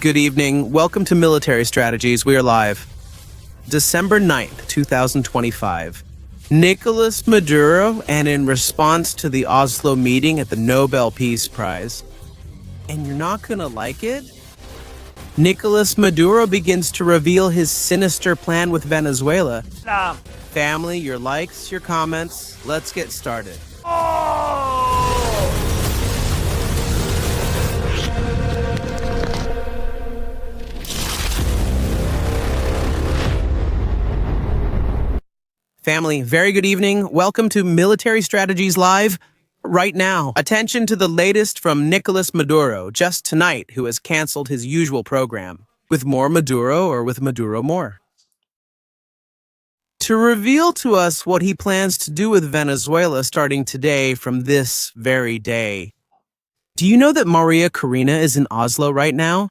Good evening. Welcome to Military Strategies. We are live. December 9th, 2025. Nicolas Maduro, and in response to the Oslo meeting at the Nobel Peace Prize. And you're not gonna like it? Nicolas Maduro begins to reveal his sinister plan with Venezuela. Family, your likes, your comments. Let's get started. Family, very good evening. Welcome to Military Strategies Live. Right now, attention to the latest from Nicolas Maduro, just tonight, who has canceled his usual program. With more Maduro or with Maduro more? To reveal to us what he plans to do with Venezuela starting today from this very day. Do you know that Maria Corina is in Oslo right now?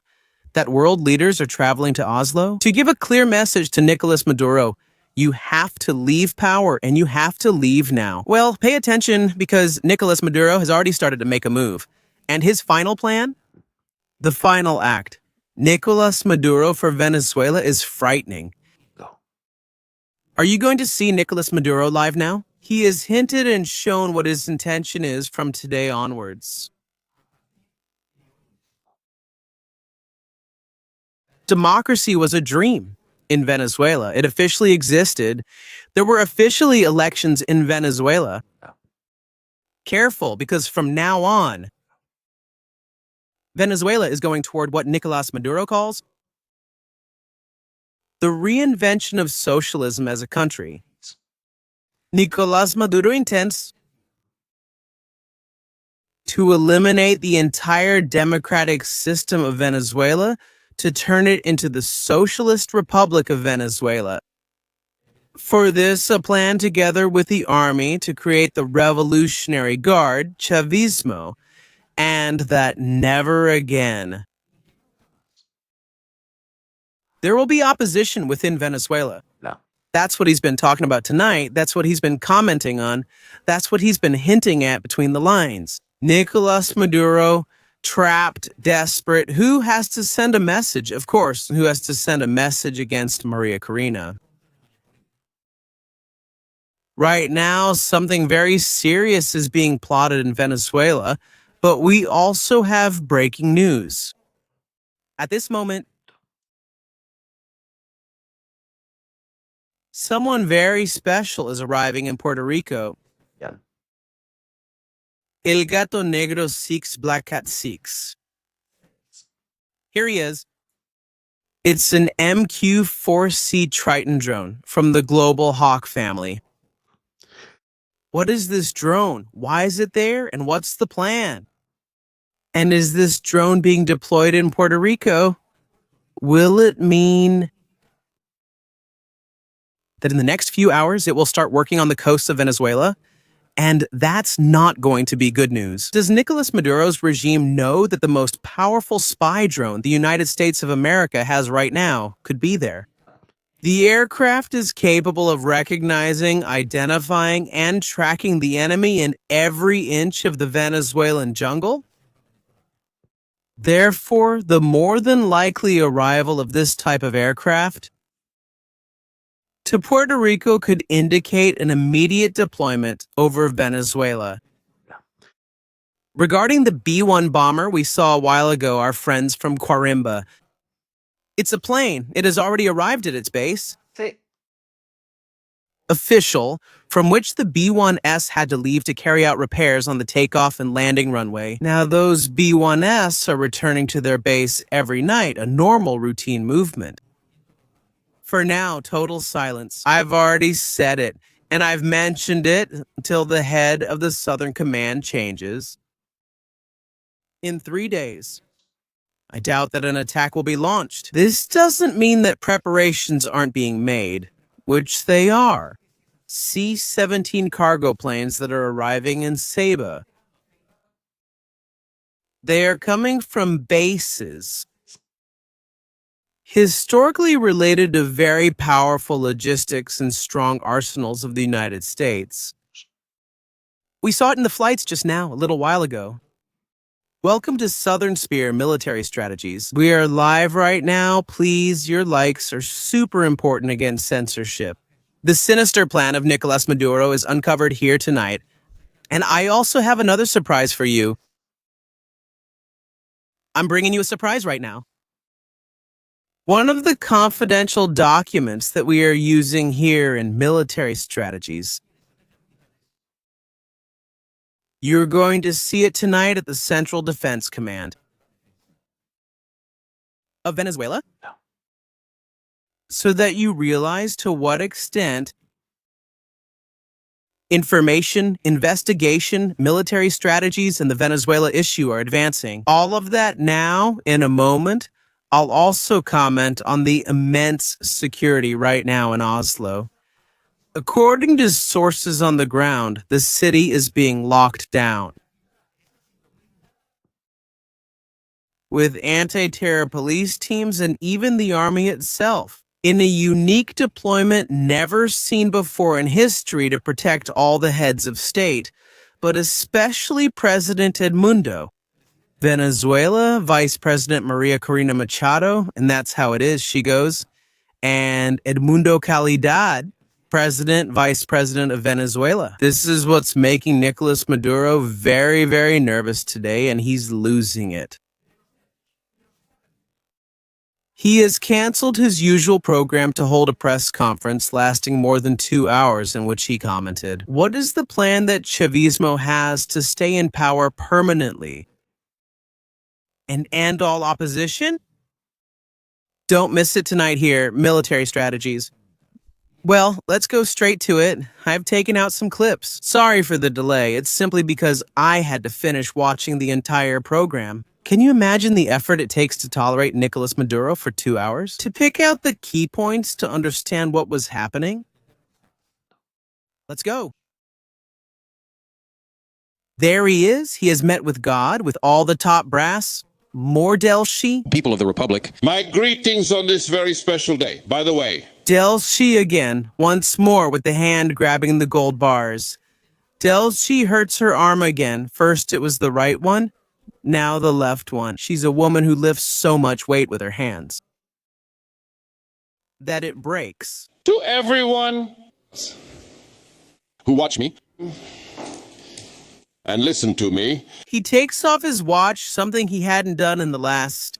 That world leaders are traveling to Oslo? To give a clear message to Nicolas Maduro, you have to leave power, and you have to leave now. Well, pay attention, because Nicolas Maduro has already started to make a move. And his final plan? The final act. Nicolas Maduro for Venezuela is frightening. Are you going to see Nicolas Maduro live now? He has hinted and shown what his intention is from today onwards. Democracy was a dream. In Venezuela. It officially existed. There were officially elections in Venezuela. Careful, because from now on, Venezuela is going toward what Nicolas Maduro calls the reinvention of socialism as a country. Nicolas Maduro intends to eliminate the entire democratic system of Venezuela to turn it into the Socialist Republic of Venezuela. For this, a plan together with the army to create the Revolutionary Guard, Chavismo, and that never again. There will be opposition within Venezuela. No. That's what he's been talking about tonight. That's what he's been commenting on. That's what he's been hinting at between the lines. Nicolas Maduro, trapped, desperate. Who has to send a message? Of course, who has to send a message against Maria Corina? Right now, something very serious is being plotted in Venezuela, but we also have breaking news. At this moment, someone very special is arriving in Puerto Rico. Yeah. El Gato Negro 6, Black Cat 6. Here he is. It's an MQ-4C Triton drone from the Global Hawk family. What is this drone? Why is it there? And what's the plan? And is this drone being deployed in Puerto Rico? Will it mean that in the next few hours it will start working on the coast of Venezuela? And that's not going to be good news. Does Nicolas Maduro's regime know that the most powerful spy drone the United States of America has right now could be there? The aircraft is capable of recognizing, identifying, and tracking the enemy in every inch of the Venezuelan jungle. Therefore, the more than likely arrival of this type of aircraft to Puerto Rico could indicate an immediate deployment over Venezuela. Regarding the B-1 bomber we saw a while ago, our friends from Quarimba, it's a plane. It has already arrived at its base. Official, from which the B-1S had to leave to carry out repairs on the takeoff and landing runway. Now, those B-1S are returning to their base every night, a normal routine movement. For now, total silence. I've already said it, and I've mentioned it until the head of the Southern Command changes. In 3 days, I doubt that an attack will be launched. This doesn't mean that preparations aren't being made, which they are. C-17 cargo planes that are arriving in Ceiba. They are coming from bases historically related to very powerful logistics and strong arsenals of the United States. We saw it in the flights just now, a little while ago. Welcome to Southern Spear Military Strategies. We are live right now. Please, your likes are super important against censorship. The sinister plan of Nicolas Maduro is uncovered here tonight. And I also have another surprise for you. I'm bringing you a surprise right now. One of the confidential documents that we are using here in military strategies. You're going to see it tonight at the Central Defense Command of Venezuela, so that you realize to what extent information, investigation, military strategies, and the Venezuela issue are advancing. All of that now, in a moment. I'll also comment on the immense security right now in Oslo. According to sources on the ground, the city is being locked down, with anti-terror police teams and even the army itself, in a unique deployment never seen before in history to protect all the heads of state, but especially President Edmundo. Venezuela, Vice President Maria Corina Machado, and that's how it is, she goes, and Edmundo Calidad, President, Vice President of Venezuela. This is what's making Nicolas Maduro very, very nervous today, and he's losing it. He has canceled his usual program to hold a press conference lasting more than 2 hours, in which he commented, "What is the plan that Chavismo has to stay in power permanently and end all opposition?" Don't miss it tonight here, Military Strategies. Well, let's go straight to it. I've taken out some clips. Sorry for the delay. It's simply because I had to finish watching the entire program. Can you imagine the effort it takes to tolerate Nicolas Maduro for 2 hours? To pick out the key points to understand what was happening? Let's go. There he is. He has met with God, with all the top brass. More Delshi. People of the Republic. My greetings on this very special day. By the way, Delshi again, once more with the hand grabbing the gold bars. Delshi hurts her arm again. First it was the right one, now the left one. She's a woman who lifts so much weight with her hands that it breaks. to everyone Who watch me? and listen to me, He takes off his watch, something he hadn't done in the last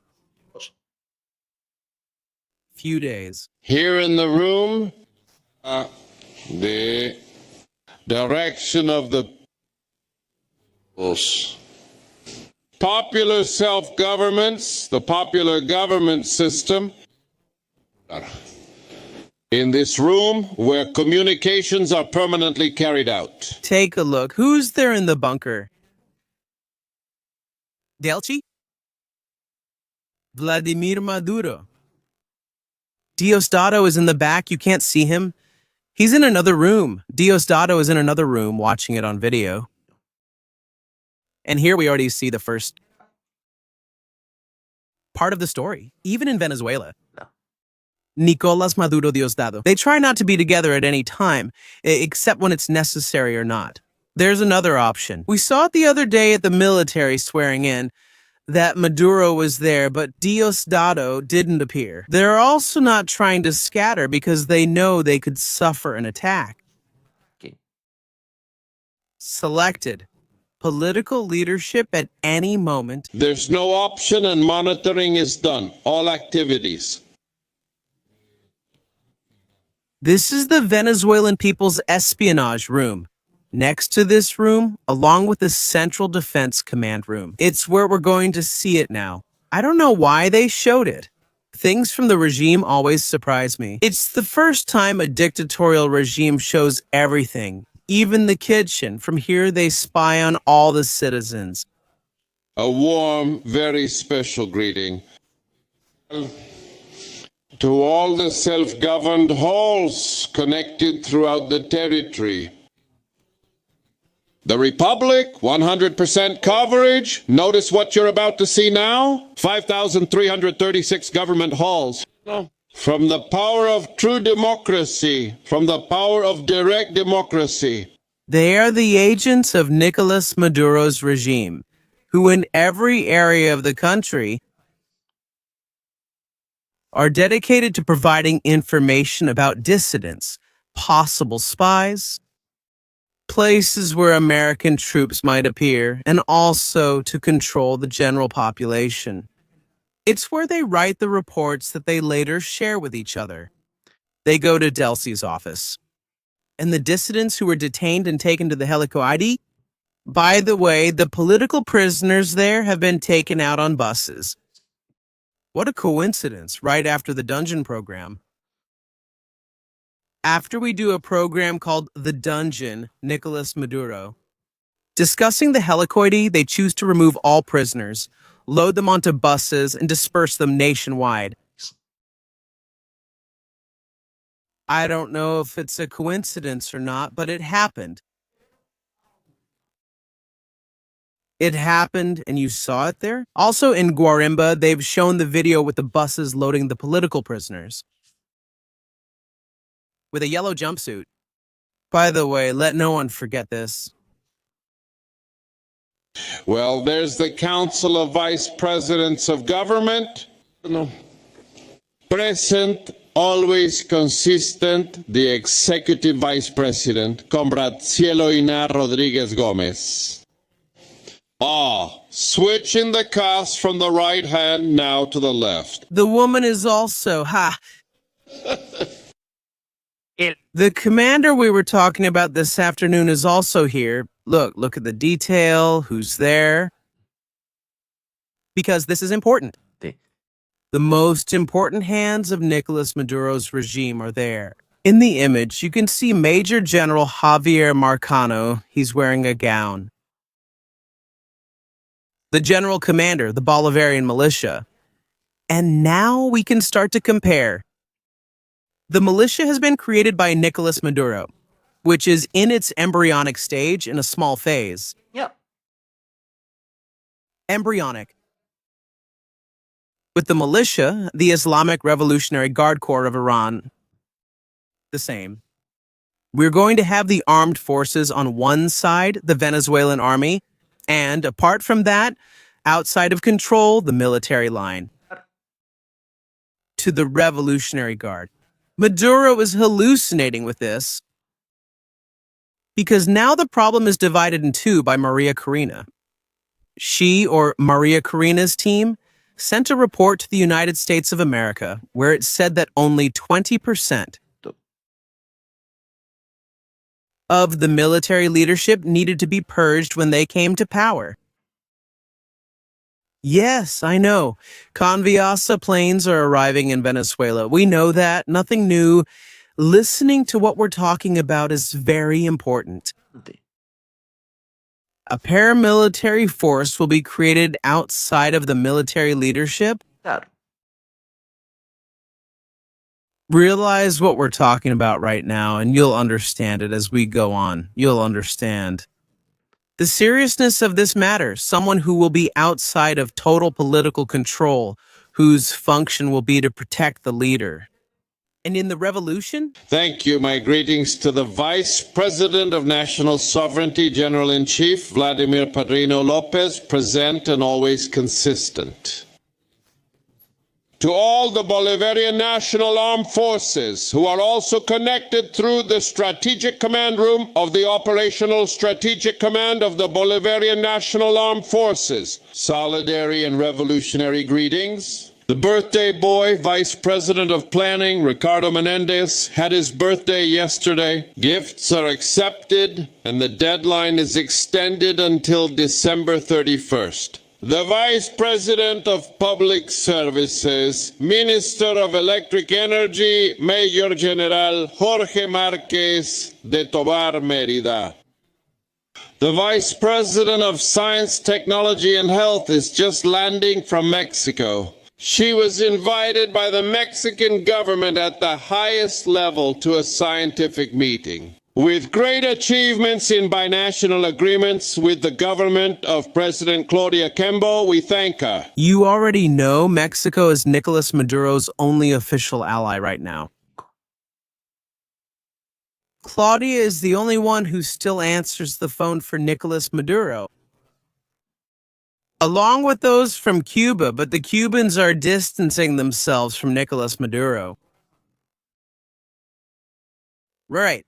few days. here in the room, the direction of the popular self-governments, the popular government system, in this room where communications are permanently carried out. Take a look. Who's there in the bunker? Delchi? Vladimir Maduro. Diosdado is in the back. You can't see him. He's in another room. Diosdado is in another room watching it on video. And here we already see the first part of the story, even in Venezuela. Nicolas Maduro Diosdado. They try not to be together at any time, except when it's necessary or not. There's another option. We saw it the other day at the military swearing in that Maduro was there, but Diosdado didn't appear. They're also not trying to scatter because they know they could suffer an attack. Selected. Political leadership at any moment. There's no option and monitoring is done. All activities. This is the Venezuelan people's espionage room. Next to this room, along with the Central Defense Command room. It's where we're going to see it now. I don't know why they showed it. Things from the regime always surprise me. It's the first time a dictatorial regime shows everything, even the kitchen. From here, they spy on all the citizens. A warm, very special greeting to all the self-governed halls connected throughout the territory. The Republic, 100% coverage. Notice what you're about to see now. 5,336 government halls. From the power of true democracy, from the power of direct democracy. They are the agents of Nicolas Maduro's regime, who in every area of the country are dedicated to providing information about dissidents, possible spies, places where American troops might appear, and also to control the general population. It's where they write the reports that they later share with each other. They go to Delsey's office. And the dissidents who were detained and taken to the helicoide, by the way, the political prisoners there have been taken out on buses. What a coincidence, right after the dungeon program. After we do a program called The Dungeon, Nicolas Maduro. Discussing the helicoide, they choose to remove all prisoners, load them onto buses, and disperse them nationwide. I don't know if it's a coincidence or not, but it happened. It happened, and you saw it there. Also in Guarimba, they've shown the video with the buses loading the political prisoners. With a yellow jumpsuit. By the way, let no one forget this. Well, there's the Council of Vice Presidents of Government. No. Present, always consistent, the Executive Vice President, Comrade Cielo Iná Rodríguez Gómez. Switching the cast from the right hand now to the left. The woman is also, The commander we were talking about this afternoon is also here. Look at the detail, who's there. Because this is important. The most important hands of Nicolas Maduro's regime are there. In the image, you can see Major General Javier Marcano. He's wearing a gown. The general commander, the Bolivarian militia. And now we can start to compare. The militia has been created by Nicolas Maduro, which is in its embryonic stage in a small phase. Yep. Embryonic. With the militia, the Islamic Revolutionary Guard Corps of Iran, the same. We're going to have the armed forces on one side, the Venezuelan army, and apart from that, outside of control, the military line. To the Revolutionary Guard. Maduro is hallucinating with this because now the problem is divided in two by Maria Corina. She, or Maria Corina's team, sent a report to the United States of America where it said that only 20% of the military leadership needed to be purged when they came to power. Yes, I know. Conviasa planes are arriving in Venezuela. We know that. Nothing new. Listening to what we're talking about is very important. A paramilitary force will be created outside of the military leadership. Claro. Realize what we're talking about right now, and you'll understand it as we go on. You'll understand the seriousness of this matter. Someone who will be outside of total political control, whose function will be to protect the leader. And in the revolution? Thank you. My greetings to the Vice President of National Sovereignty, General-in-Chief, Vladimir Padrino Lopez, present and always consistent. To all the Bolivarian National Armed Forces, who are also connected through the Strategic Command Room of the Operational Strategic Command of the Bolivarian National Armed Forces, solidary and revolutionary greetings. The birthday boy, Vice President of Planning, Ricardo Menendez, had his birthday yesterday. Gifts are accepted, and the deadline is extended until December 31st. The Vice President of Public Services, Minister of Electric Energy, Major General Jorge Márquez de Tobar Mérida. The Vice President of Science, Technology, and Health is just landing from Mexico. She was invited by the Mexican government at the highest level to a scientific meeting. With great achievements in binational agreements with the government of President Claudia Kembo, we thank her. You already know Mexico is Nicolas Maduro's only official ally right now. Claudia is the only one who still answers the phone for Nicolas Maduro. along with those from Cuba, but the Cubans are distancing themselves from Nicolas Maduro. Right.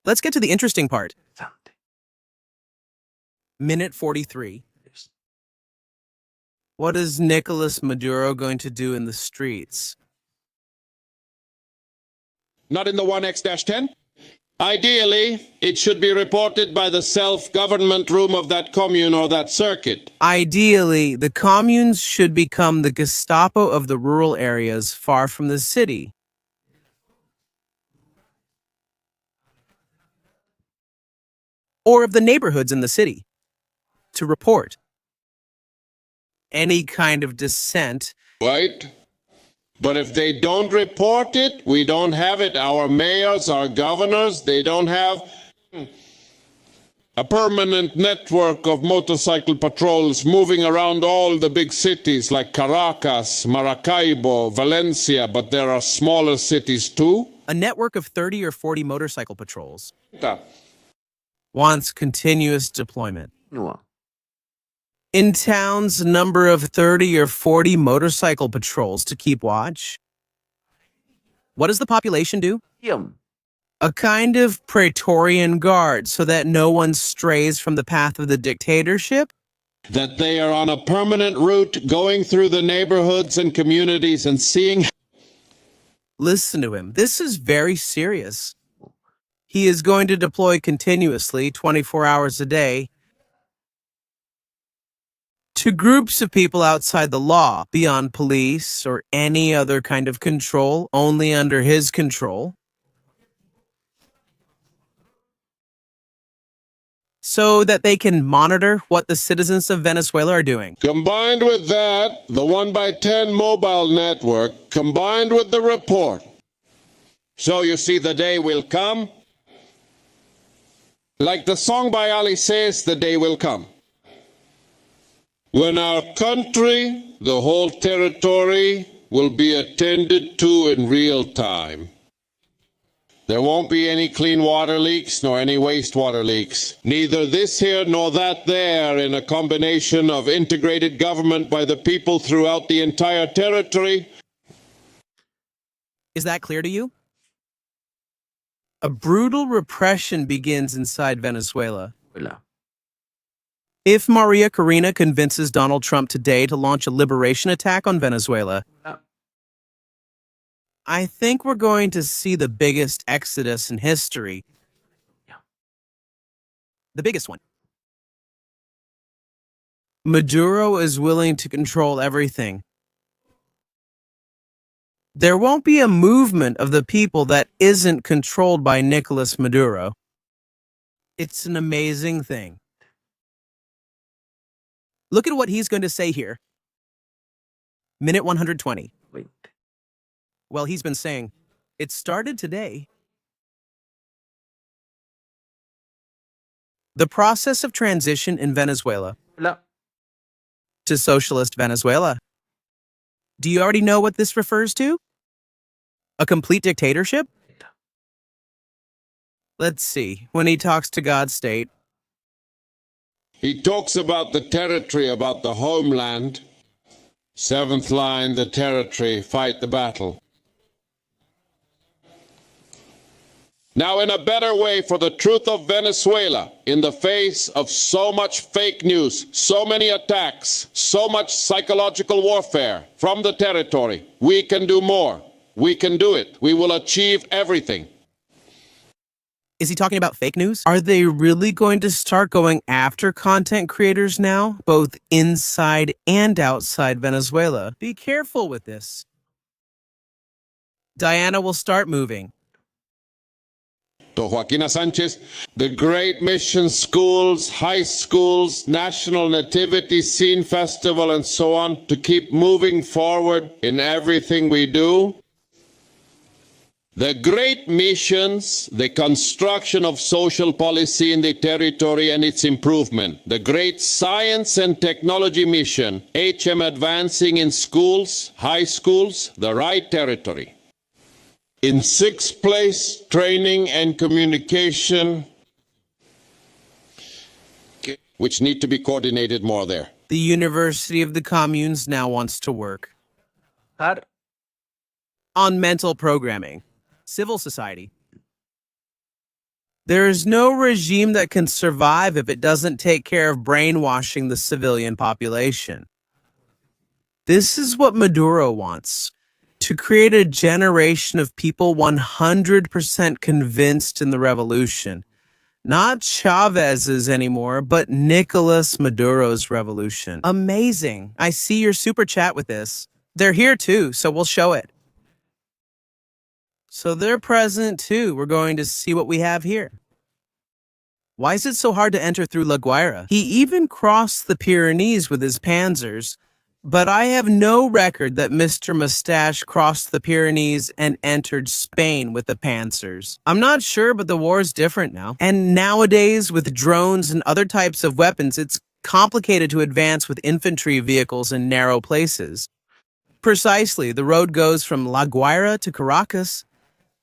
Let's get to the interesting part. Minute 43. What is Nicolas Maduro going to do in the streets? Not in the 1X-10? Ideally, it should be reported by the self-government room of that commune or that circuit. Ideally, the communes should become the Gestapo of the rural areas far from the city. Or of the neighborhoods in the city, to report any kind of dissent. Right? But if they don't report it, we don't have it. Our mayors, our governors, they don't have a permanent network of motorcycle patrols moving around all the big cities like Caracas, Maracaibo, Valencia, but there are smaller cities too. A network of 30 or 40 motorcycle patrols wants continuous deployment. In towns, a number of 30 or 40 motorcycle patrols to keep watch. What does the population do? A kind of Praetorian guard so that no one strays from the path of the dictatorship? That they are on a permanent route going through the neighborhoods and communities and seeing. Listen to him. This is very serious. He is going to deploy continuously, 24 hours a day, to groups of people outside the law, beyond police or any other kind of control, only under his control, so that they can monitor what the citizens of Venezuela are doing. Combined with that, the 1x10 mobile network, combined with the report. So you see, the day will come. Like the song by Ali says, the day will come when our country, the whole territory, will be attended to in real time. There won't be any clean water leaks nor any wastewater leaks. Neither this here nor that there, in a combination of integrated government by the people throughout the entire territory. Is that clear to you? A brutal repression begins inside Venezuela. If Maria Corina convinces Donald Trump today to launch a liberation attack on Venezuela, I think we're going to see the biggest exodus in history. The biggest one. Maduro is willing to control everything. There won't be a movement of the people that isn't controlled by Nicolas Maduro. It's an amazing thing. Look at what he's going to say here. Minute 120. Well, he's been saying, it started today. The process of transition in Venezuela to socialist Venezuela. Do you already know what this refers to? A complete dictatorship? Let's see. When he talks to God's state, He talks about the territory, about the homeland. Seventh line, the territory, fight the battle. Now, in a better way for the truth of Venezuela, in the face of so much fake news, so many attacks, so much psychological warfare from the territory, we can do more. We can do it. We will achieve everything. is he talking about fake news? Are they really going to start going after content creators now, both inside and outside Venezuela? Be careful with this. Diana will start moving. To Joaquina Sanchez, the great mission schools, high schools, National Nativity Scene Festival, and so on, to keep moving forward in everything we do. The great missions, the construction of social policy in the territory and its improvement. The great science and technology mission, HM advancing in schools, high schools, the right territory. In sixth place, training and communication. which need to be coordinated more there. The University of the Communes now wants to work on mental programming, civil society. There is no regime that can survive if it doesn't take care of brainwashing the civilian population. This is what Maduro wants, to create a generation of people 100% convinced in the revolution. Not Chavez's anymore, but Nicolas Maduro's revolution. Amazing. I see your super chat with this. They're here too, so we'll show it. So they're present too. We're going to see what we have here. Why is it so hard to enter through La Guaira? He even crossed the Pyrenees with his panzers, but I have no record that Mr. Mustache crossed the Pyrenees and entered Spain with the panzers. I'm not sure, but the war is different now. And nowadays, with drones and other types of weapons, it's complicated to advance with infantry vehicles in narrow places. Precisely, the road goes from La Guaira to Caracas.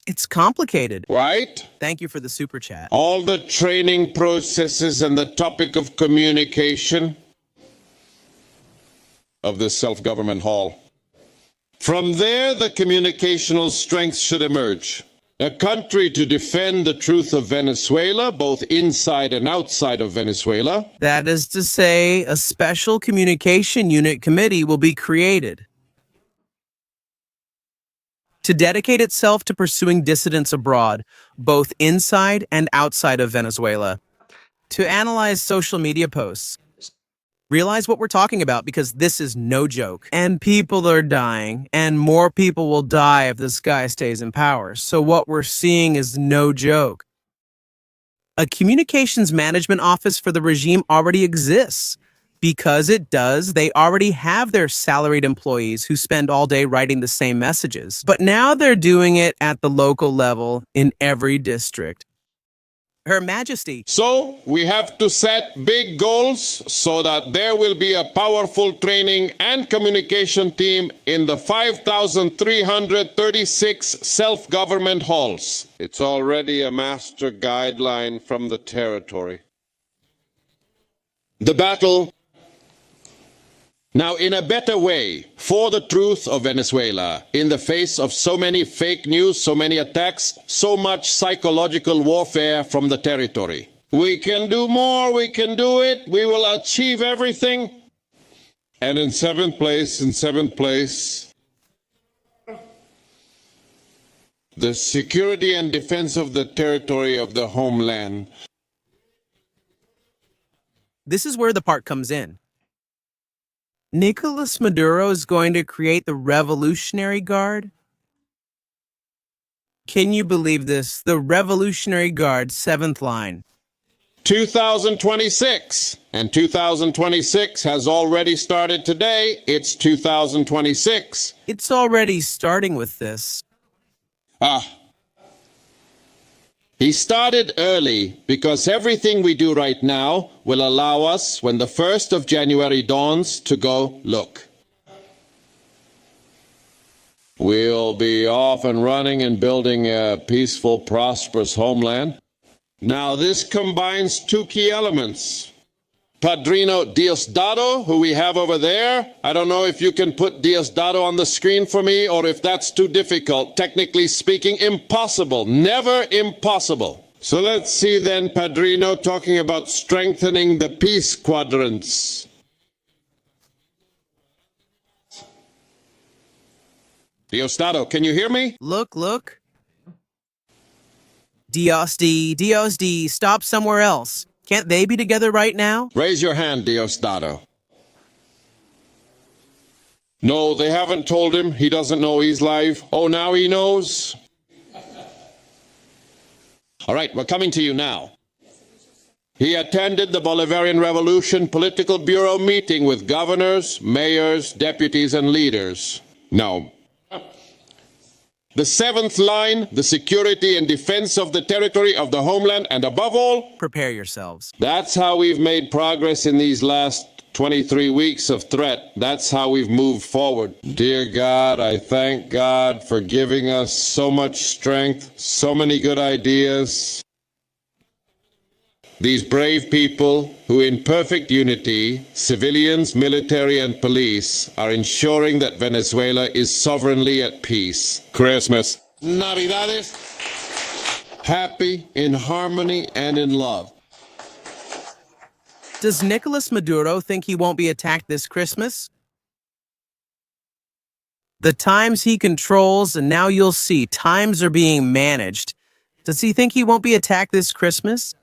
It's complicated. Right? Thank you for the super chat. All the training processes and the topic of communication of this self-government hall. From there, the communicational strength should emerge. A country to defend the truth of Venezuela, both inside and outside of Venezuela. That is to say, a special communication unit committee will be created to dedicate itself to pursuing dissidents abroad, both inside and outside of Venezuela, to analyze social media posts. Realize what we're talking about, because this is no joke. And people are dying, and more people will die if this guy stays in power. So what we're seeing is no joke. A communications management office for the regime already exists. Because it does, they already have their salaried employees who spend all day writing the same messages. But now they're doing it at the local level in every district. Her Majesty. So we have to set big goals so that there will be a powerful training and communication team in the 5,336 self-government halls. It's already a master guideline from the territory. The battle now in a better way for the truth of Venezuela in the face of so many fake news, so many attacks, so much psychological warfare from the territory. We can do more, we can do it, we will achieve everything. And in seventh place, the security and defense of the territory of the homeland. This is where the part comes in. Nicolas Maduro is going to create the Revolutionary Guard? Can you believe this? The Revolutionary Guard, 7th line. 2026. And 2026 has already started today. It's 2026. It's already starting with this. He started early because everything we do right now will allow us, when the 1st of January dawns, to go, look. We'll be off and running and building a peaceful, prosperous homeland. Now this combines two key elements. Padrino Diosdado, who we have over there. I don't know if you can put Diosdado on the screen for me or if that's too difficult. Technically speaking, impossible. Never impossible. So let's see then Padrino talking about strengthening the peace quadrants. Diosdado, can you hear me? Look. Diosd, stop somewhere else. Can't they be together right now? Raise your hand, Diosdado. No, they haven't told him. He doesn't know he's live. Oh, now he knows. All right, we're coming to you now. He attended the Bolivarian Revolution Political Bureau meeting with governors, mayors, deputies, and leaders. Now, the 7th line, the security and defense of the territory of the homeland, and above all, prepare yourselves. That's how we've made progress in these last 23 weeks of threat. That's how we've moved forward. Dear God, I thank God for giving us so much strength, so many good ideas. These brave people who in perfect unity, civilians, military and police, are ensuring that Venezuela is sovereignly at peace. Christmas. Navidades. Happy, in harmony and in love. Does Nicolas Maduro think he won't be attacked this Christmas? The times he controls, and now you'll see, times are being managed. Does he think he won't be attacked this Christmas?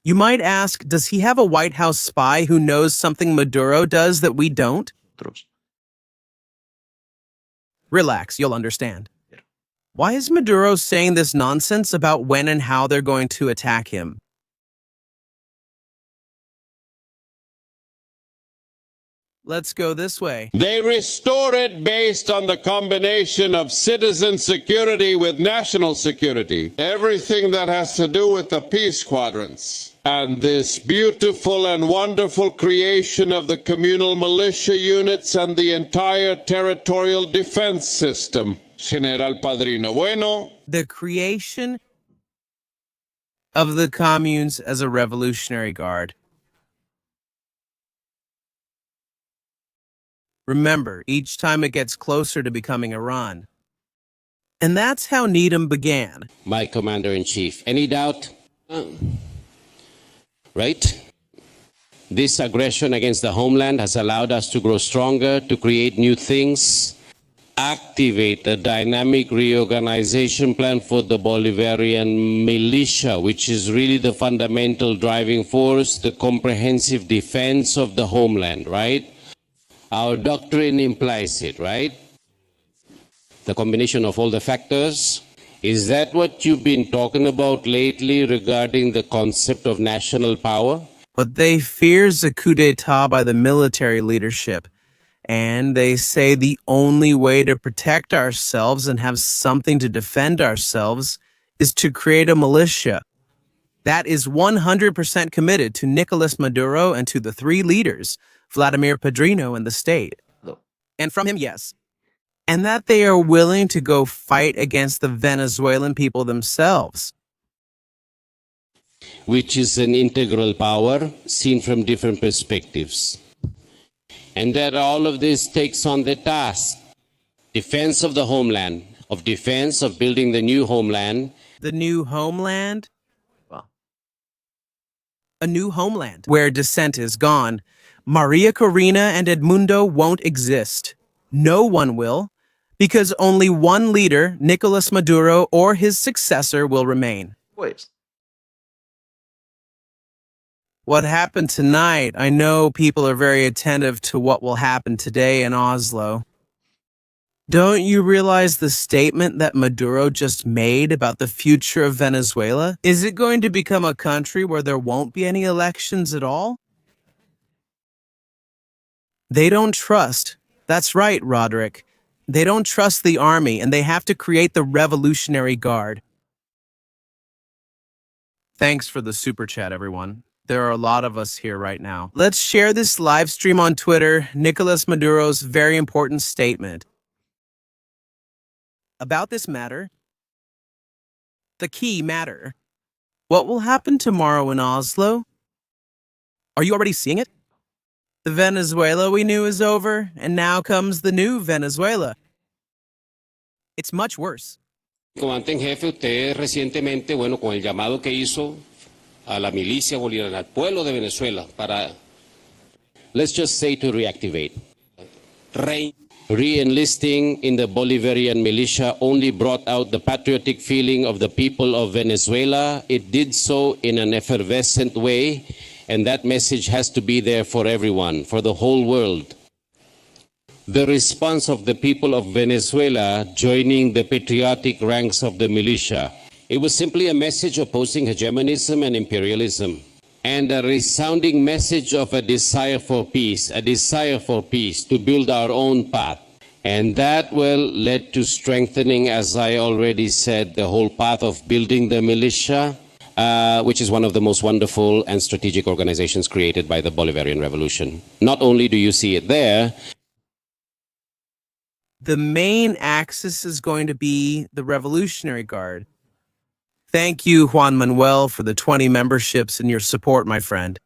You might ask, does he have a White House spy who knows something Maduro does that we don't? Relax, you'll understand. Why is Maduro saying this nonsense about when and how they're going to attack him? Let's go this way. They restore it based on the combination of citizen security with national security. Everything that has to do with the peace quadrants. And this beautiful and wonderful creation of the communal militia units and the entire territorial defense system. General Padrino Bueno. The creation of the communes as a revolutionary guard. Remember, each time it gets closer to becoming Iran. And that's how Needham began. My Commander-in-Chief. Any doubt? Right? This aggression against the homeland has allowed us to grow stronger, to create new things, activate a dynamic reorganization plan for the Bolivarian militia, which is really the fundamental driving force, the comprehensive defense of the homeland, right? Our doctrine implies it, right? The combination of all the factors. Is that what you've been talking about lately regarding the concept of national power? But they fear a coup d'etat by the military leadership. And they say the only way to protect ourselves and have something to defend ourselves is to create a militia. That is 100% committed to Nicolas Maduro and to the three leaders, Vladimir Padrino and the state. And from him, yes. And that they are willing to go fight against the Venezuelan people themselves. Which is an integral power seen from different perspectives. And that all of this takes on the task, defense of the homeland, of defense of building the new homeland. The new homeland? Well, a new homeland where Dissent is gone. Maria Corina and Edmundo won't exist. No one will, because only one leader, Nicolas Maduro, or his successor will remain. Wait. What happened tonight, I know people are very attentive to what will happen today in Oslo. Don't you realize the statement that Maduro just made about the future of Venezuela? Is it going to become a country where there won't be any elections at all? They don't trust. That's right, Roderick. They don't trust the army, and they have to create the Revolutionary Guard. Thanks for the super chat, everyone. There are a lot of us here right now. Let's share this live stream on Twitter, Nicolas Maduro's very important statement. About this matter, the key matter. What will happen tomorrow in Oslo? Are you already seeing it? The Venezuela we knew is over, and now comes the new Venezuela. It's much worse. Comandante en jefe, usted recientemente, bueno, con el llamado que hizo a la milicia bolivariana, al pueblo de Venezuela, para, let's just say, to reactivate. Re-enlisting in the Bolivarian militia only brought out the patriotic feeling of the people of Venezuela. It did so in an effervescent way, and that message has to be there for everyone, for the whole world. The response of the people of Venezuela joining the patriotic ranks of the militia. It was simply a message opposing hegemonism and imperialism, and a resounding message of a desire for peace to build our own path. And that, well, led to strengthening, as I already said, the whole path of building the militia, which is one of the most wonderful and strategic organizations created by the Bolivarian Revolution. Not only do you see it there, The main axis is going to be the Revolutionary Guard. Thank you, Juan Manuel, for the 20 memberships and your support, my friend.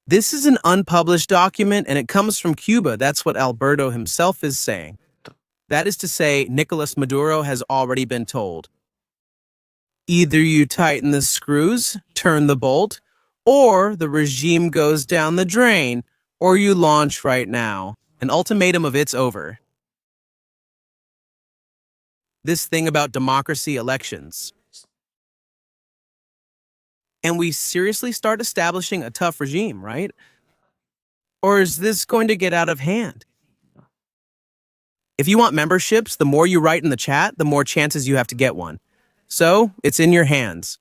This is an unpublished document and it comes from Cuba. That's what Alberto himself is saying. That is to say, Nicolas Maduro has already been told. Either you tighten the screws, turn the bolt, or the regime goes down the drain, or you launch right now. An ultimatum of it's over. This thing about democracy elections. And we seriously start establishing a tough regime, right? Or is this going to get out of hand? If you want memberships, the more you write in the chat, the more chances you have to get one. So, it's in your hands.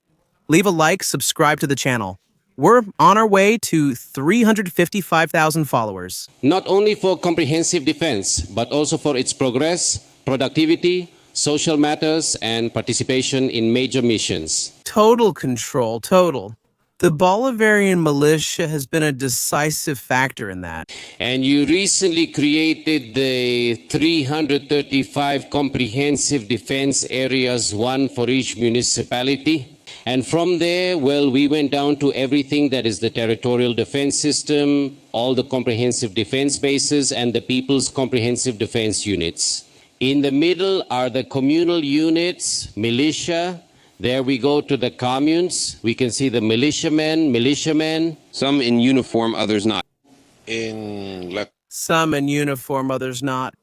Leave a like, subscribe to the channel. We're on our way to 355,000 followers. Not only for comprehensive defense, but also for its progress, productivity, social matters, and participation in major missions. Total control, total. The Bolivarian militia has been a decisive factor in that. And you recently created the 335 comprehensive defense areas, one for each municipality. And from there, well, we went down to everything that is the territorial defense system, all the comprehensive defense bases, and the people's comprehensive defense units. In the middle are the communal units, militia. There we go to the communes. We can see the militiamen. Some in uniform, others not. Some in uniform, others not.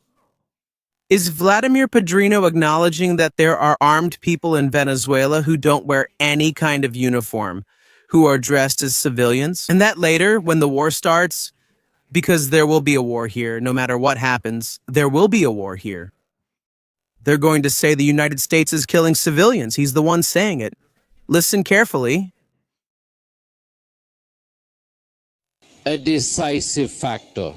Is Vladimir Padrino acknowledging that there are armed people in Venezuela who don't wear any kind of uniform, who are dressed as civilians? And that later, when the war starts, because there will be a war here, no matter what happens, there will be a war here. They're going to say the United States is killing civilians. He's the one saying it. Listen carefully. A decisive factor.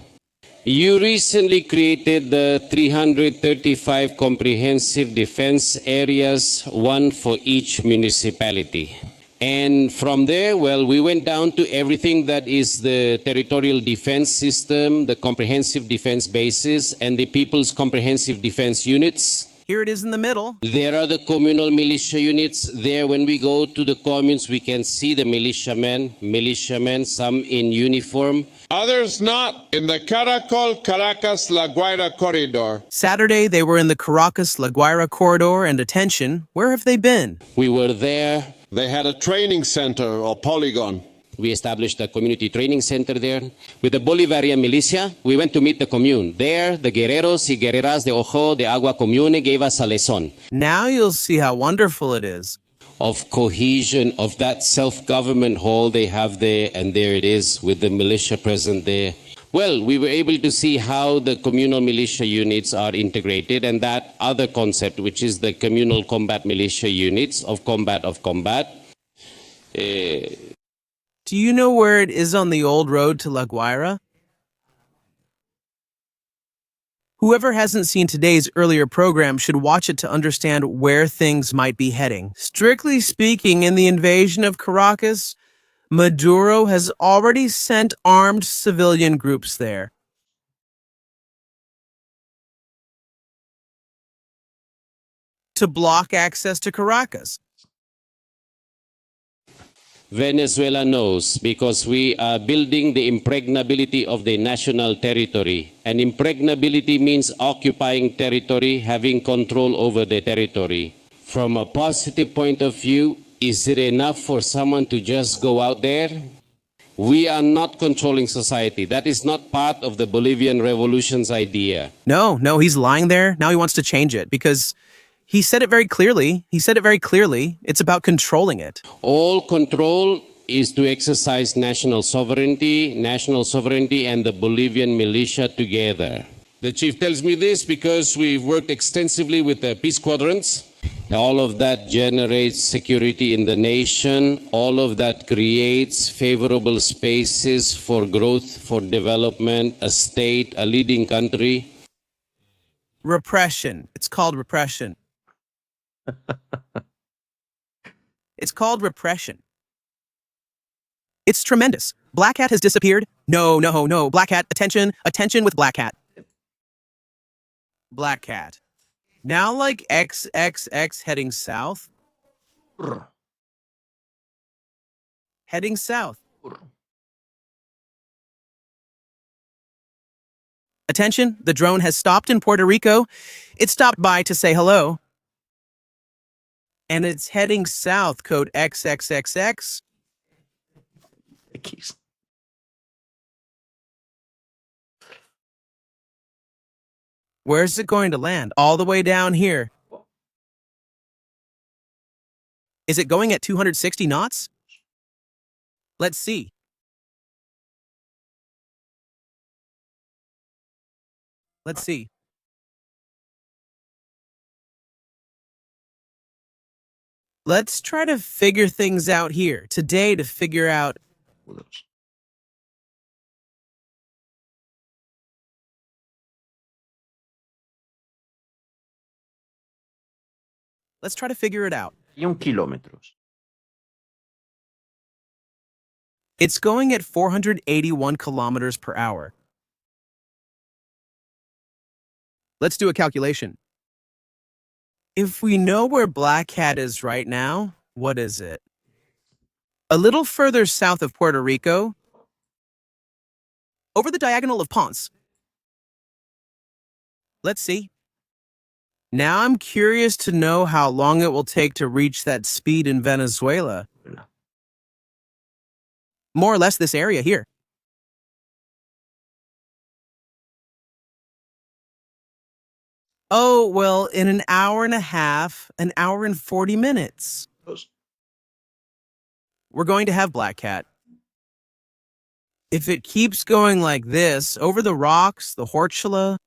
You recently created the 335 comprehensive defense areas, one for each municipality. And from there, well, we went down to everything that is the territorial defense system, the comprehensive defense bases, and the people's comprehensive defense units. Here it is in the middle. There are the communal militia units. There, when we go to the communes, we can see the militiamen, some in uniform. Others not, in the Caracol-Caracas-La Guaira corridor. Saturday, they were in the Caracas-La Guaira corridor, and attention, where have they been? We were there. They had a training center or polygon. We established a community training center there. With the Bolivarian militia, we went to meet the commune. There, the guerreros y guerreras de Ojo de Agua Comune gave us a lesson Now you'll see how wonderful it is. of cohesion, of that self-government hall they have there, and there it is with the militia present there. Well, we were able to see how the communal militia units are integrated, and that other concept, which is the communal combat militia units of combat. Do you know where it is on the old road to La Guaira? Whoever hasn't seen today's earlier program should watch it to understand where things might be heading. Strictly speaking, in the invasion of Caracas, Maduro has already sent armed civilian groups there. To block access to Caracas. Venezuela knows because we are building the impregnability of the national territory. And impregnability means occupying territory, having control over the territory. From a positive point of view, is it enough for someone to just go out there? We are not controlling society. That is not part of the Bolivian revolution's idea. No, he's lying there. Now he wants to change it because he said it very clearly. It's about controlling it. All control is to exercise national sovereignty and the Bolivian militia together. The chief tells me this because we've worked extensively with the peace quadrants. All of that generates security in the nation. All of that creates favorable spaces for growth, for development, a state, a leading country. Repression. It's called repression. It's called repression. It's tremendous. Black Hat has disappeared. No. Black Hat, attention with Black Hat. Black Hat. Now like XXX heading south? Heading south. Attention, the drone has stopped in Puerto Rico. It stopped by to say hello. And it's heading south, code XXXX. Where's it going to land? All the way down here. Is it going at 260 knots? Let's see. Let's see. Let's try to figure things out here today to figure out. Let's try to figure it out. 1 kilómetros. It's going at 481 kilometers per hour. Let's do a calculation. If we know where Black Cat is right now, what is it? A little further south of Puerto Rico, over the diagonal of Ponce. Let's see. Now I'm curious to know how long it will take to reach that speed in Venezuela. More or less this area here. Oh, well, in an hour and a half, an hour and 40 minutes. We're going to have Black Cat. If it keeps going like this, over the rocks, the Hortula.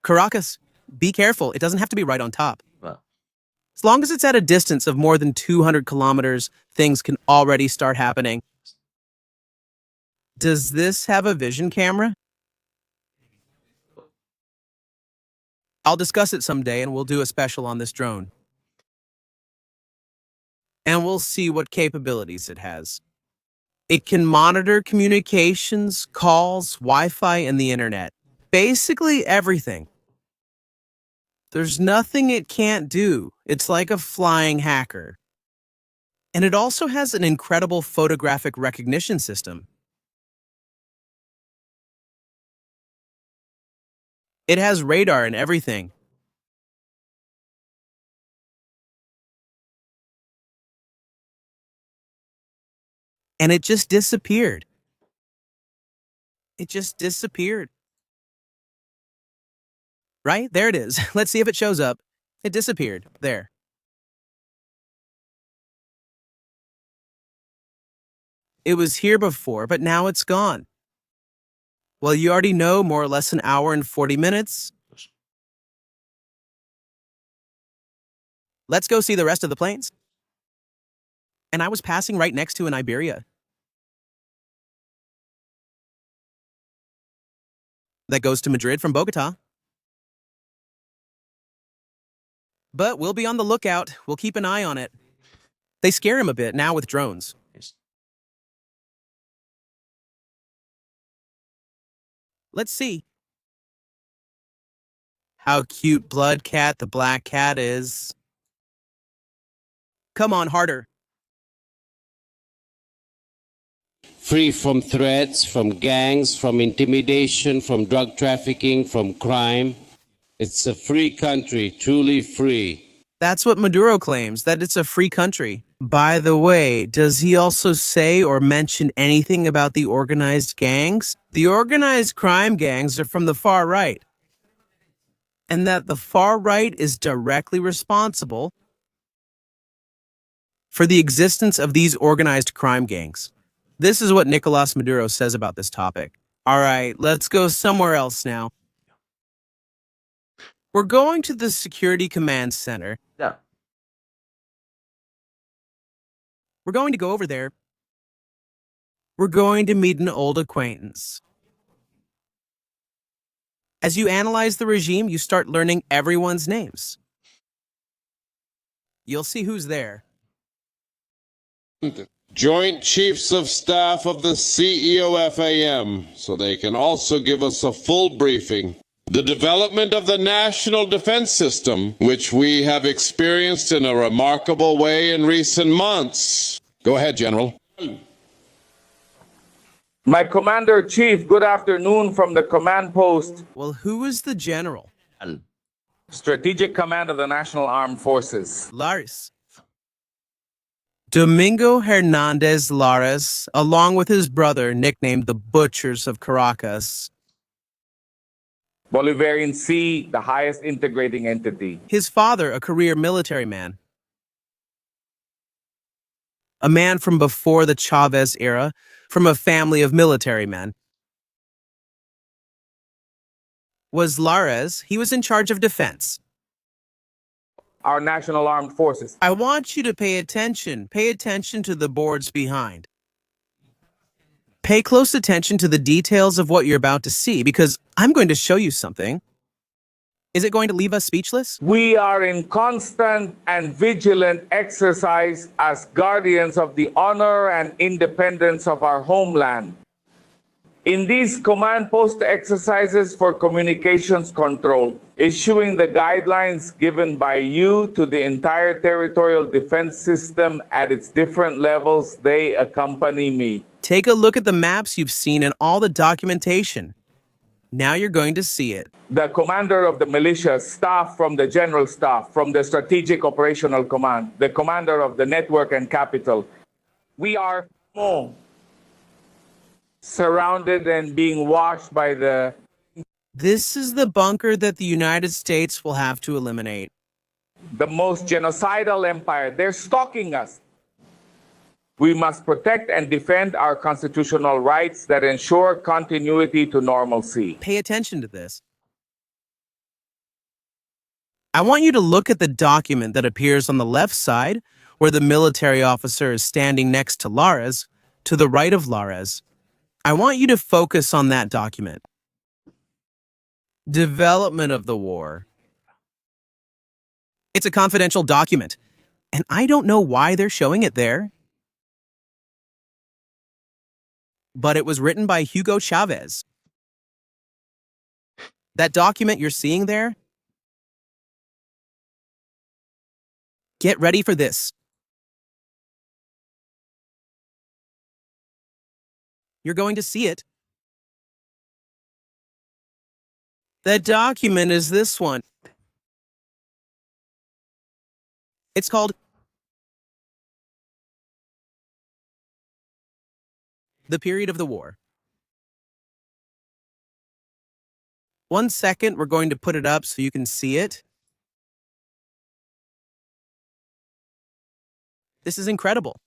Caracas, be careful. It doesn't have to be right on top. Well. As long as it's at a distance of more than 200 kilometers, things can already start happening. Does this have a vision camera? I'll discuss it someday and we'll do a special on this drone. And we'll see what capabilities it has. It can monitor communications, calls, Wi-Fi, and the internet. Basically everything. There's nothing it can't do. It's like a flying hacker. And it also has an incredible photographic recognition system. It has radar and everything. And it just disappeared. It just disappeared. Right? There it is. Let's see if it shows up. It disappeared. There. It was here before, but now it's gone. Well, you already know more or less an hour and 40 minutes. Let's go see the rest of the planes. And I was passing right next to an Iberia. That goes to Madrid from Bogota. But we'll be on the lookout. We'll keep an eye on it. They scare him a bit now with drones. Let's see. How cute Blood Cat the Black Cat is. Come on, harder. Free from threats, from gangs, from intimidation, from drug trafficking, from crime. It's a free country, truly free. That's what Maduro claims, that it's a free country. By the way, does he also say or mention anything about the organized gangs? The organized crime gangs are from the far right. And that the far right is directly responsible for the existence of these organized crime gangs. This is what Nicolas Maduro says about this topic. All right, let's go somewhere else now. We're going to the Security Command Center. Yeah. We're going to go over there. We're going to meet an old acquaintance. As you analyze the regime, you start learning everyone's names. You'll see who's there. Joint Chiefs of Staff of the CEOFAM, so they can also give us a full briefing. The development of the national defense system, which we have experienced in a remarkable way in recent months. Go ahead, General. My Commander-in-Chief, good afternoon from the command post, Well, who is the general? Strategic Command of the National Armed Forces. Lares. Domingo Hernandez Lares, along with his brother, nicknamed the Butchers of Caracas. Bolivarian Sea, the highest integrating entity. His father, a career military man. A man from before the Chavez era, from a family of military men. Was Lares, he was in charge of defense. Our National Armed Forces. I want you to pay attention. Pay attention to the boards behind. Pay close attention to the details of what you're about to see, because I'm going to show you something. Is it going to leave us speechless? We are in constant and vigilant exercise as guardians of the honor and independence of our homeland. In these command post exercises for communications control, issuing the guidelines given by you to the entire territorial defense system at its different levels, they accompany me. Take a look at the maps you've seen and all the documentation. Now you're going to see it. The commander of the militia, staff from the general staff, from the strategic operational command, the commander of the network and capital. We are surrounded and being watched by the... This is the bunker that the United States will have to eliminate. the most genocidal empire. They're stalking us. We must protect and defend our constitutional rights that ensure continuity to normalcy. Pay attention to this. I want you to look at the document that appears on the left side, where the military officer is standing next to Lares, to the right of Lares. I want you to focus on that document. Development of the war. It's a confidential document, and I don't know why they're showing it there. But it was written by Hugo Chavez. That document you're seeing there, get ready for this. You're going to see it. That document is this one. It's called The Period of the War. 1 second, we're going to put it up so you can see it. This is incredible.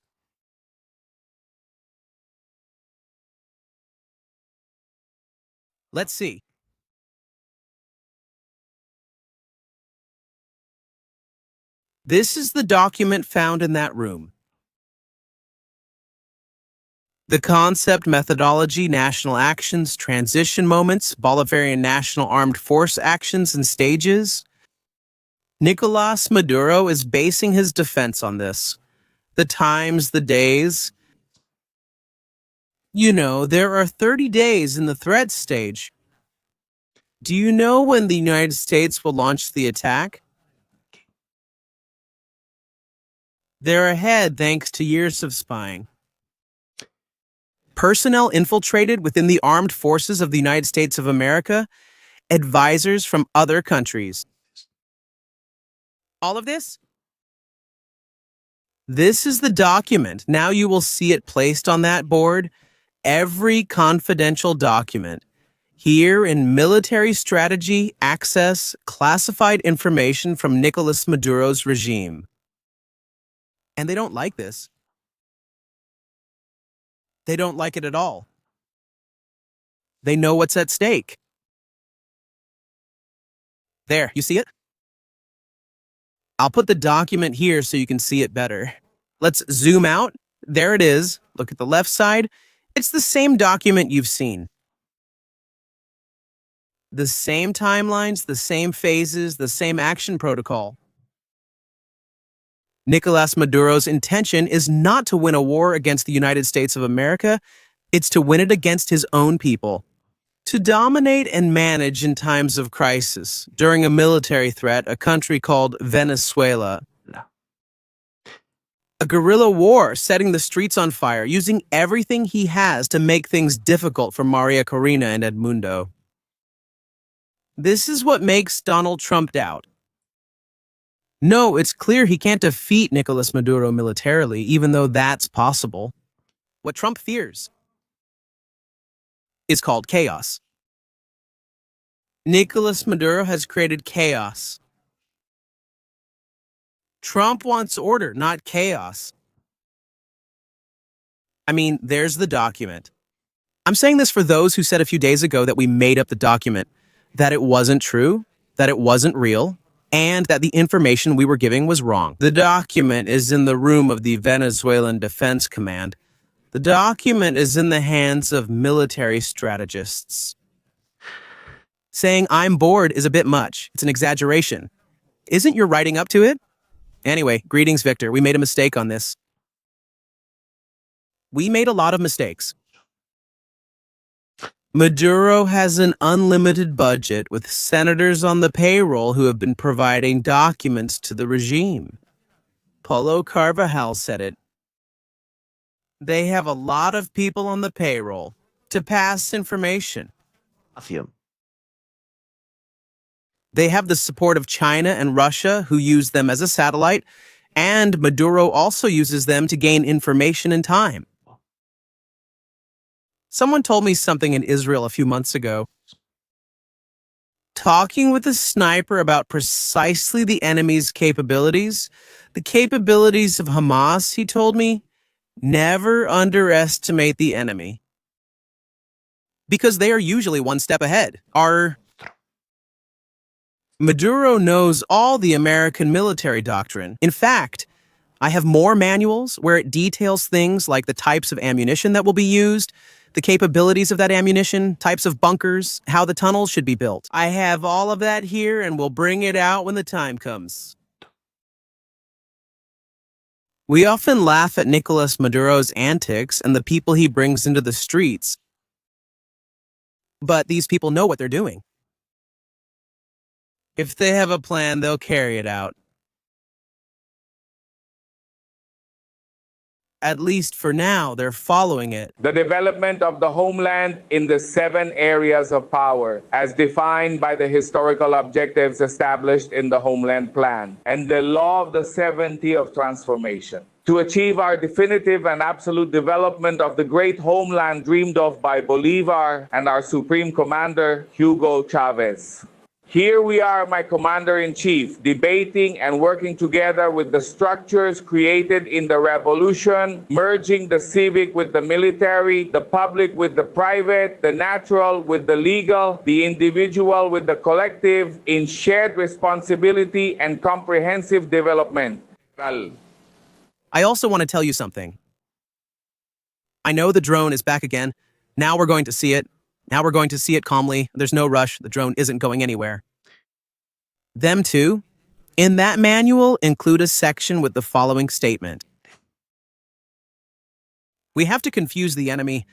Let's see. This is the document found in that room. The concept, methodology, national actions, transition moments, Bolivarian national armed force actions and stages. Nicolas Maduro is basing his defense on this. The times, the days. You know, there are 30 days in the threat stage. Do you know when the United States will launch the attack? They're ahead thanks to years of spying. Personnel infiltrated within the armed forces of the United States of America, advisors from other countries. All of this? This is the document. Now you will see it placed on that board. Every confidential document. Here in military strategy, access, classified information from Nicolas Maduro's regime. And they don't like this. They don't like it at all. They know what's at stake. There, you see it? I'll put the document here so you can see it better. Let's zoom out. There it is. Look at the left side. It's the same document you've seen. The same timelines, the same phases, the same action protocol. Nicolas Maduro's intention is not to win a war against the United States of America. It's to win it against his own people. To dominate and manage in times of crisis, during a military threat, a country called Venezuela. A guerrilla war, setting the streets on fire, using everything he has to make things difficult for Maria Corina and Edmundo. This is what makes Donald Trump doubt. No, it's clear he can't defeat Nicolas Maduro militarily, even though that's possible. What Trump fears is called chaos. Nicolas Maduro has created chaos. Trump wants order, not chaos. I mean, there's the document. I'm saying this for those who said a few days ago that we made up the document, that it wasn't true, that it wasn't real, and that the information we were giving was wrong. The document is in the room of the Venezuelan Defense Command. The document is in the hands of military strategists. Saying I'm bored is a bit much. It's an exaggeration. Isn't your writing up to it? Anyway, greetings, Victor. We made a mistake on this. We made a lot of mistakes. Maduro has an unlimited budget with senators on the payroll who have been providing documents to the regime. Paulo Carvajal said it. They have a lot of people on the payroll to pass information. They have the support of China and Russia, who use them as a satellite, and Maduro also uses them to gain information in time. Someone told me something in Israel a few months ago. Talking with a sniper about precisely the enemy's capabilities, the capabilities of Hamas, he told me, never underestimate the enemy. Because they are usually one step ahead. Maduro knows all the American military doctrine. In fact, I have more manuals where it details things like the types of ammunition that will be used, the capabilities of that ammunition, types of bunkers, how the tunnels should be built. I have all of that here and will bring it out when the time comes. We often laugh at Nicolas Maduro's antics and the people he brings into the streets. But these people know what they're doing. If they have a plan, they'll carry it out. At least for now, they're following it. The development of the homeland in the 7 areas of power, as defined by the historical objectives established in the Homeland Plan, and the law of the 70 of transformation. To achieve our definitive and absolute development of the great homeland dreamed of by Bolivar and our Supreme Commander, Hugo Chavez. Here we are, my Commander-in-Chief, debating and working together with the structures created in the revolution, merging the civic with the military, the public with the private, the natural with the legal, the individual with the collective, in shared responsibility and comprehensive development. I also want to tell you something. I know the drone is back again. Now we're going to see it. Now we're going to see it calmly. There's no rush. The drone isn't going anywhere. Them too, in that manual, include a section with the following statement. We have to confuse the enemy.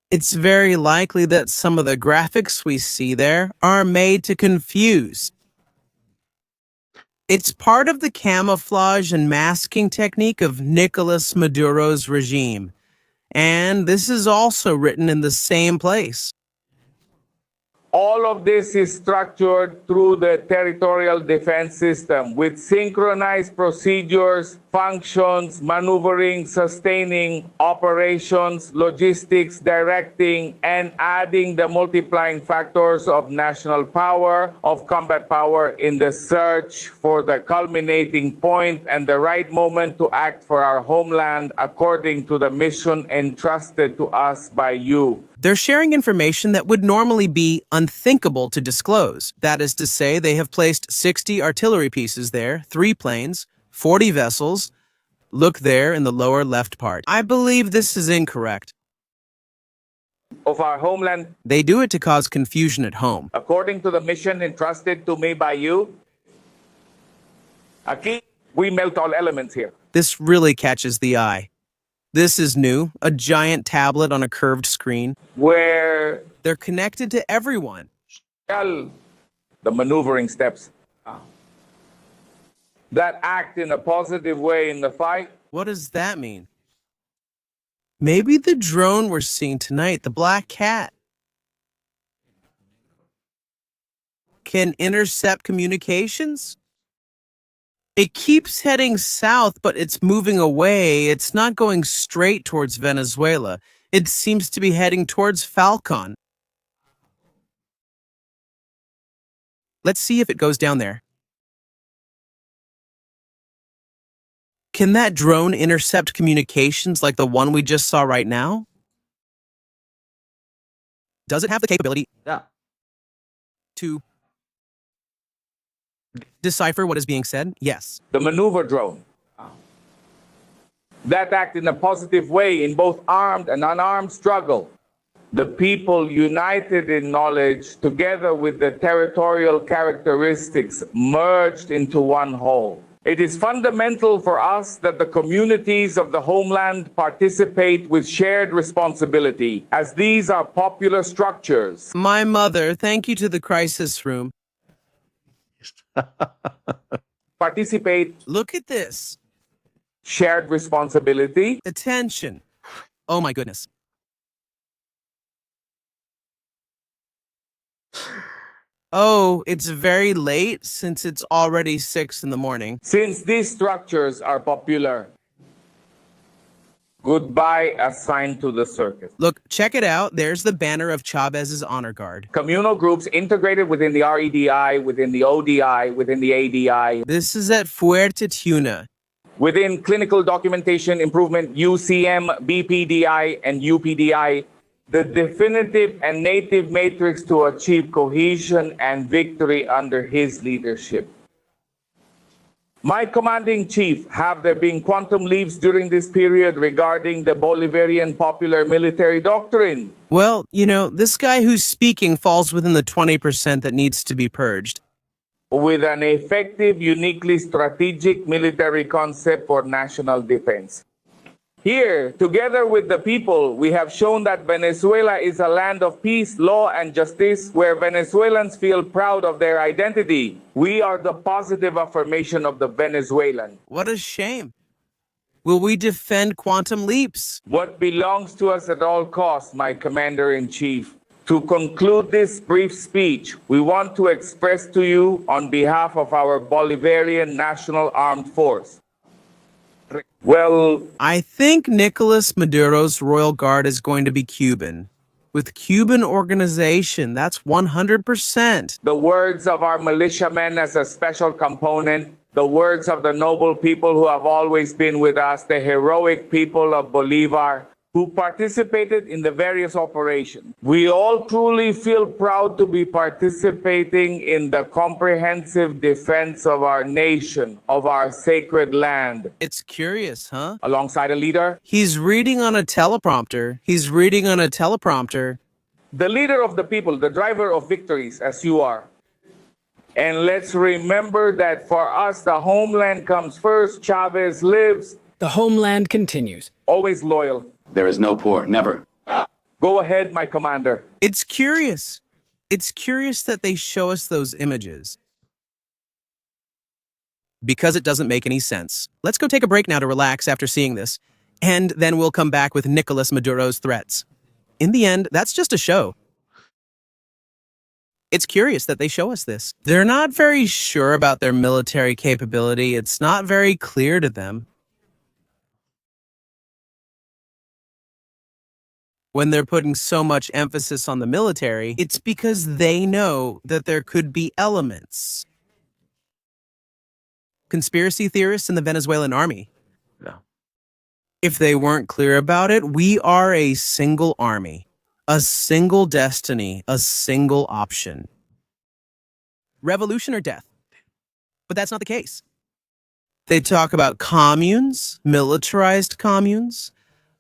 It's very likely that some of the graphics we see there are made to confuse. It's part of the camouflage and masking technique of Nicolas Maduro's regime. And this is also written in the same place. All of this is structured through the territorial defense system with synchronized procedures, functions, maneuvering, sustaining, operations, logistics, directing, and adding the multiplying factors of national power, of combat power in the search for the culminating point and the right moment to act for our homeland according to the mission entrusted to us by you. They're sharing information that would normally be unthinkable to disclose. That is to say, they have placed 60 artillery pieces there, 3 planes, 40 vessels. Look there in the lower left part. I believe this is incorrect. Of our homeland, They do it to cause confusion at home. according to the mission entrusted to me by you. Aquí, we melt all elements here. This really catches the eye. This is new, a giant tablet on a curved screen. where They're connected to everyone. the maneuvering steps that act in a positive way in the fight. What does that mean? Maybe the drone we're seeing tonight, the black cat, can intercept communications? It keeps heading south, but it's moving away. It's not going straight towards Venezuela. It seems to be heading towards Falcon. Let's see if it goes down there. Can that drone intercept communications like the one we just saw right now? Does it have the capability to decipher what is being said? Yes. The maneuver drone that act in a positive way in both armed and unarmed struggle. The people united in knowledge together with the territorial characteristics merged into one whole. It is fundamental for us that the communities of the homeland participate with shared responsibility, as these are popular structures. My mother, thank you to the crisis room. Participate, Look at this. shared responsibility. Attention. Oh my goodness. Oh, it's very late since it's already 6 in the morning. Since these structures are popular, goodbye assigned to the circus. Look, check it out. There's the banner of Chavez's honor guard. Communal groups integrated within the REDI, within the ODI, within the ADI, This is at Fuerte Tuna. within clinical documentation improvement, UCM, BPDI, and UPDI, the definitive and native matrix to achieve cohesion and victory under his leadership. My commanding chief, have there been quantum leaps during this period regarding the Bolivarian popular military doctrine? Well, you know, this guy who's speaking falls within the 20% that needs to be purged. With an effective, uniquely strategic military concept for national defense. Here, together with the people, we have shown that Venezuela is a land of peace, law, and justice, where Venezuelans feel proud of their identity. We are the positive affirmation of the Venezuelan. What a shame. Will we defend quantum leaps? What belongs to us at all costs, my Commander-in-Chief. To conclude this brief speech, we want to express to you, on behalf of our Bolivarian National Armed Force, well, I think Nicolas Maduro's royal guard is going to be Cuban. With Cuban organization, that's 100%. the words of our militiamen as a special component, the words of the noble people who have always been with us, the heroic people of Bolivar, who participated in the various operations. We all truly feel proud to be participating in the comprehensive defense of our nation, of our sacred land. It's curious, huh? Alongside a leader, He's reading on a teleprompter. the leader of the people, the driver of victories, as you are. And let's remember that for us, the homeland comes first. Chavez lives, The homeland continues. always loyal. There is no poor, never. Go ahead, my commander. It's curious. It's curious that they show us those images. Because it doesn't make any sense. Let's go take a break now to relax after seeing this. And then we'll come back with Nicolas Maduro's threats. In the end, that's just a show. It's curious that they show us this. They're not very sure about their military capability. It's not very clear to them. When they're putting so much emphasis on the military, it's because they know that there could be elements. Conspiracy theorists in the Venezuelan army. No. If they weren't clear about it, we are a single army, a single destiny, a single option. Revolution or death. But that's not the case. They talk about communes, militarized communes.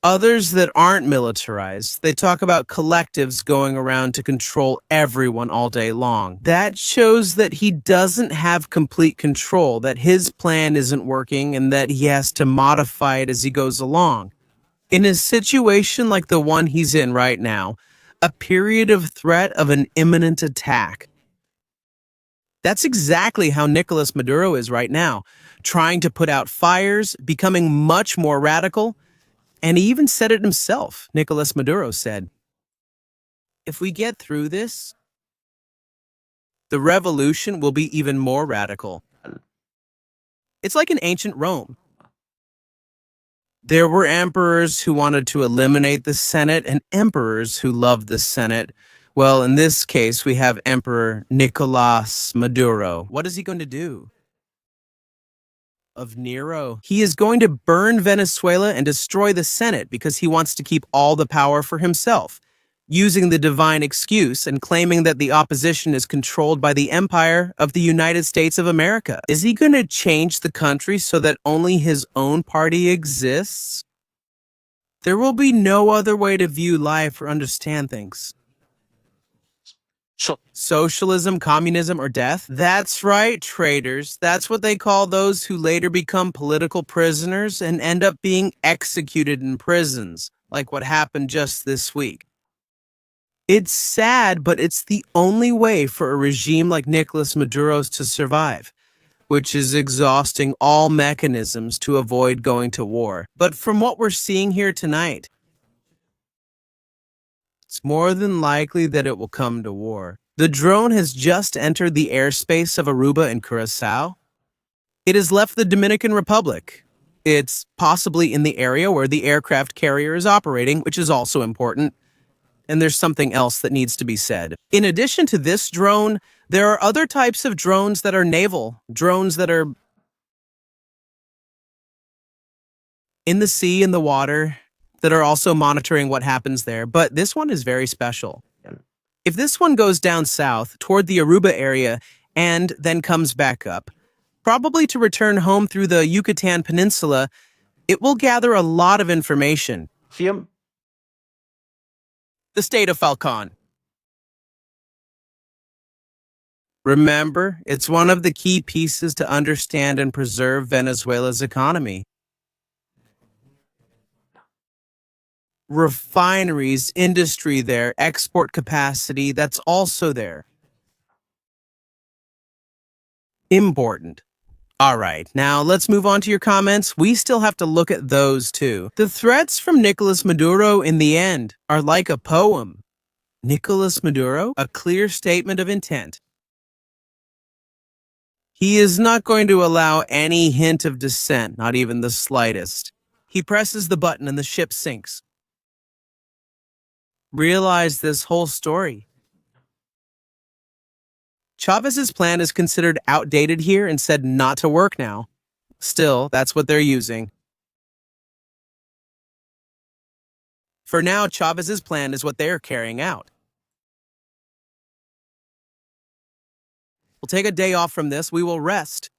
Others that aren't militarized, they talk about collectives going around to control everyone all day long. That shows that he doesn't have complete control, that his plan isn't working, and that he has to modify it as he goes along. In a situation like the one he's in right now, a period of threat of an imminent attack. That's exactly how Nicolas Maduro is right now, trying to put out fires, becoming much more radical, and he even said it himself. Nicolas Maduro said, "If we get through this, the revolution will be even more radical." It's like in ancient Rome. There were emperors who wanted to eliminate the Senate and emperors who loved the Senate. Well, in this case, we have Emperor Nicolas Maduro. What is he going to do? Of Nero. He is going to burn Venezuela and destroy the Senate because he wants to keep all the power for himself, using the divine excuse and claiming that the opposition is controlled by the empire of the United States of America. Is he going to change the country so that only his own party exists? There will be no other way to view life or understand things. Socialism, communism, or death? That's right, traitors. That's what they call those who later become political prisoners and end up being executed in prisons, like what happened just this week. It's sad, but it's the only way for a regime like Nicolas Maduro's to survive, which is exhausting all mechanisms to avoid going to war. But from what we're seeing here tonight, it's more than likely that it will come to war. The drone has just entered the airspace of Aruba and Curacao. It has left the Dominican Republic. It's possibly in the area where the aircraft carrier is operating, which is also important. And there's something else that needs to be said. In addition to this drone, there are other types of drones that are naval, drones that are in the sea, in the water, that are also monitoring what happens there. But this one is very special. If this one goes down south toward the Aruba area and then comes back up, probably to return home through the Yucatan Peninsula, it will gather a lot of information. The state of Falcon. Remember, it's one of the key pieces to understand and preserve Venezuela's economy. Refineries, industry there, export capacity, that's also there. Important. All right, now let's move on to your comments. We still have to look at those too. The threats from Nicolas Maduro in the end are like a poem. Nicolas Maduro, a clear statement of intent. He is not going to allow any hint of dissent, not even the slightest. He presses the button and the ship sinks. Realize this whole story. Chavez's plan is considered outdated here and said not to work now. Still, that's what they're using. For now, Chavez's plan is what they're carrying out. We'll take a day off from this. We will rest.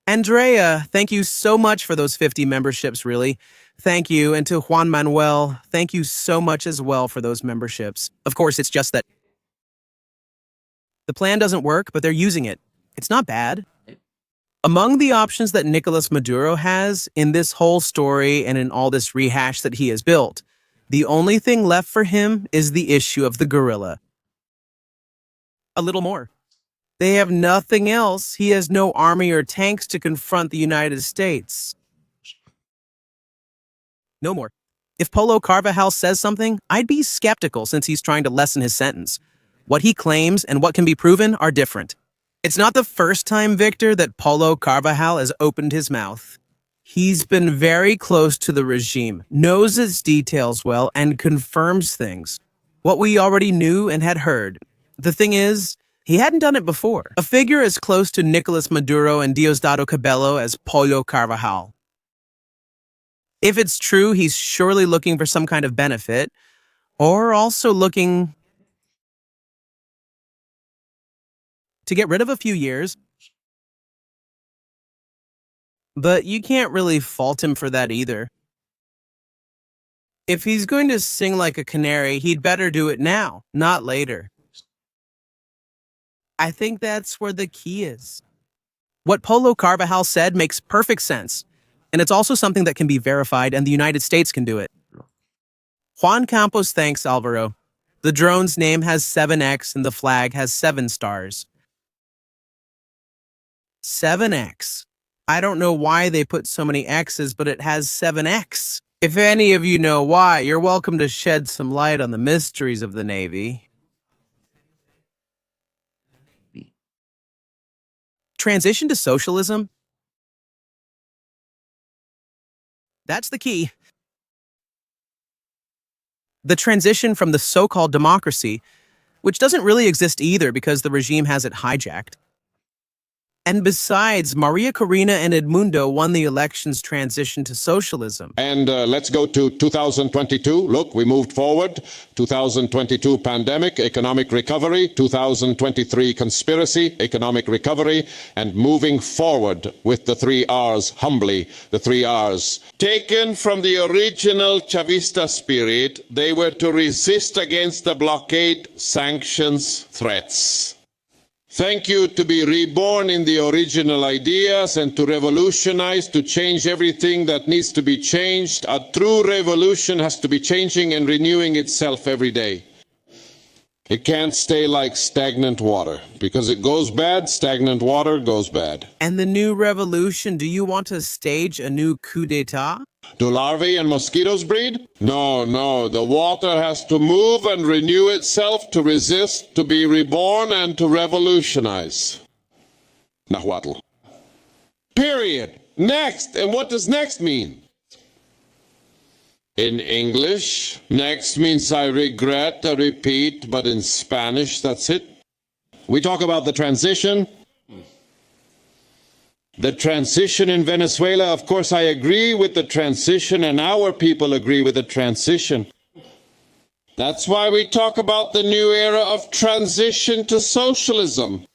Andrea, thank you so much for those 50 memberships, really. Thank you. And to Juan Manuel, thank you so much as well for those memberships. Of course, it's just that the plan doesn't work, but they're using it. It's not bad. Among the options that Nicolas Maduro has in this whole story and in all this rehash that he has built, the only thing left for him is the issue of the guerrilla. A little more. They have nothing else. He has no army or tanks to confront the United States. No more. If Polo Carvajal says something, I'd be skeptical since he's trying to lessen his sentence. What he claims and what can be proven are different. It's not the first time, Victor, that Polo Carvajal has opened his mouth. He's been very close to the regime, knows its details well, and confirms things. What we already knew and had heard. The thing is, he hadn't done it before. A figure as close to Nicolas Maduro and Diosdado Cabello as Polo Carvajal. If it's true, he's surely looking for some kind of benefit, or also looking to get rid of a few years. But you can't really fault him for that either. If he's going to sing like a canary, he'd better do it now, not later. I think that's where the key is. What Polo Carvajal said makes perfect sense, and it's also something that can be verified, and the United States can do it. Juan Campos thanks Alvaro. The drone's name has 7X and the flag has 7 stars. 7X. I don't know why they put so many X's, but it has 7X. If any of you know why, you're welcome to shed some light on the mysteries of the Navy. Transition to socialism? That's the key. The transition from the so-called democracy, which doesn't really exist either because the regime has it hijacked. And besides, Maria Corina and Edmundo won the election's transition to socialism. And let's go to 2022. Look, we moved forward. 2022 pandemic, economic recovery. 2023 conspiracy, economic recovery. And moving forward with the 3 R's, humbly, the 3 R's. Taken from the original Chavista spirit, they were to resist against the blockade, sanctions, threats. Thank you to be reborn in the original ideas and to revolutionize, to change everything that needs to be changed. A true revolution has to be changing and renewing itself every day. It can't stay like stagnant water. Because it goes bad, stagnant water goes bad. And the new revolution, do you want to stage a new coup d'etat? Do larvae and mosquitoes breed? No, no. The water has to move and renew itself to resist, to be reborn, and to revolutionize. Nahuatl. Period. Next. And what does next mean? In English, next means I regret, I repeat, but in Spanish, that's it. We talk about the transition. The transition in Venezuela, of course, I agree with the transition, and our people agree with the transition. That's why we talk about the new era of transition to socialism.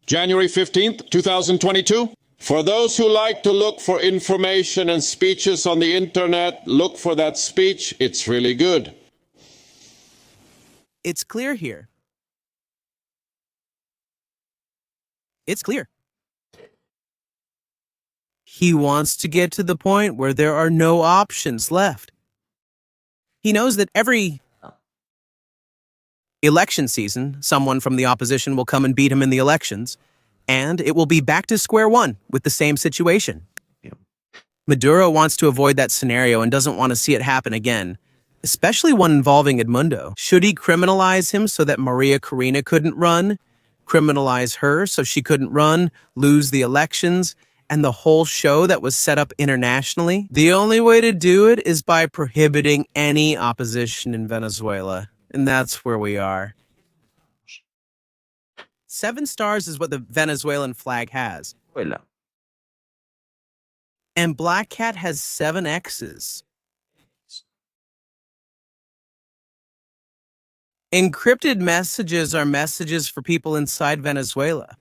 January 15th, 2022. For those who like to look for information and speeches on the internet, look for that speech. It's really good. It's clear here. It's clear. He wants to get to the point where there are no options left. He knows that every election season, someone from the opposition will come and beat him in the elections, and it will be back to square one with the same situation. Maduro wants to avoid that scenario and doesn't want to see it happen again, especially one involving Edmundo. Should he criminalize him so that Maria Corina couldn't run, criminalize her so she couldn't run, lose the elections, and the whole show that was set up internationally? The only way to do it is by prohibiting any opposition in Venezuela, and that's where we are. 7 stars is what the Venezuelan flag has. And Black Cat has 7 X's. Encrypted messages are messages for people inside Venezuela.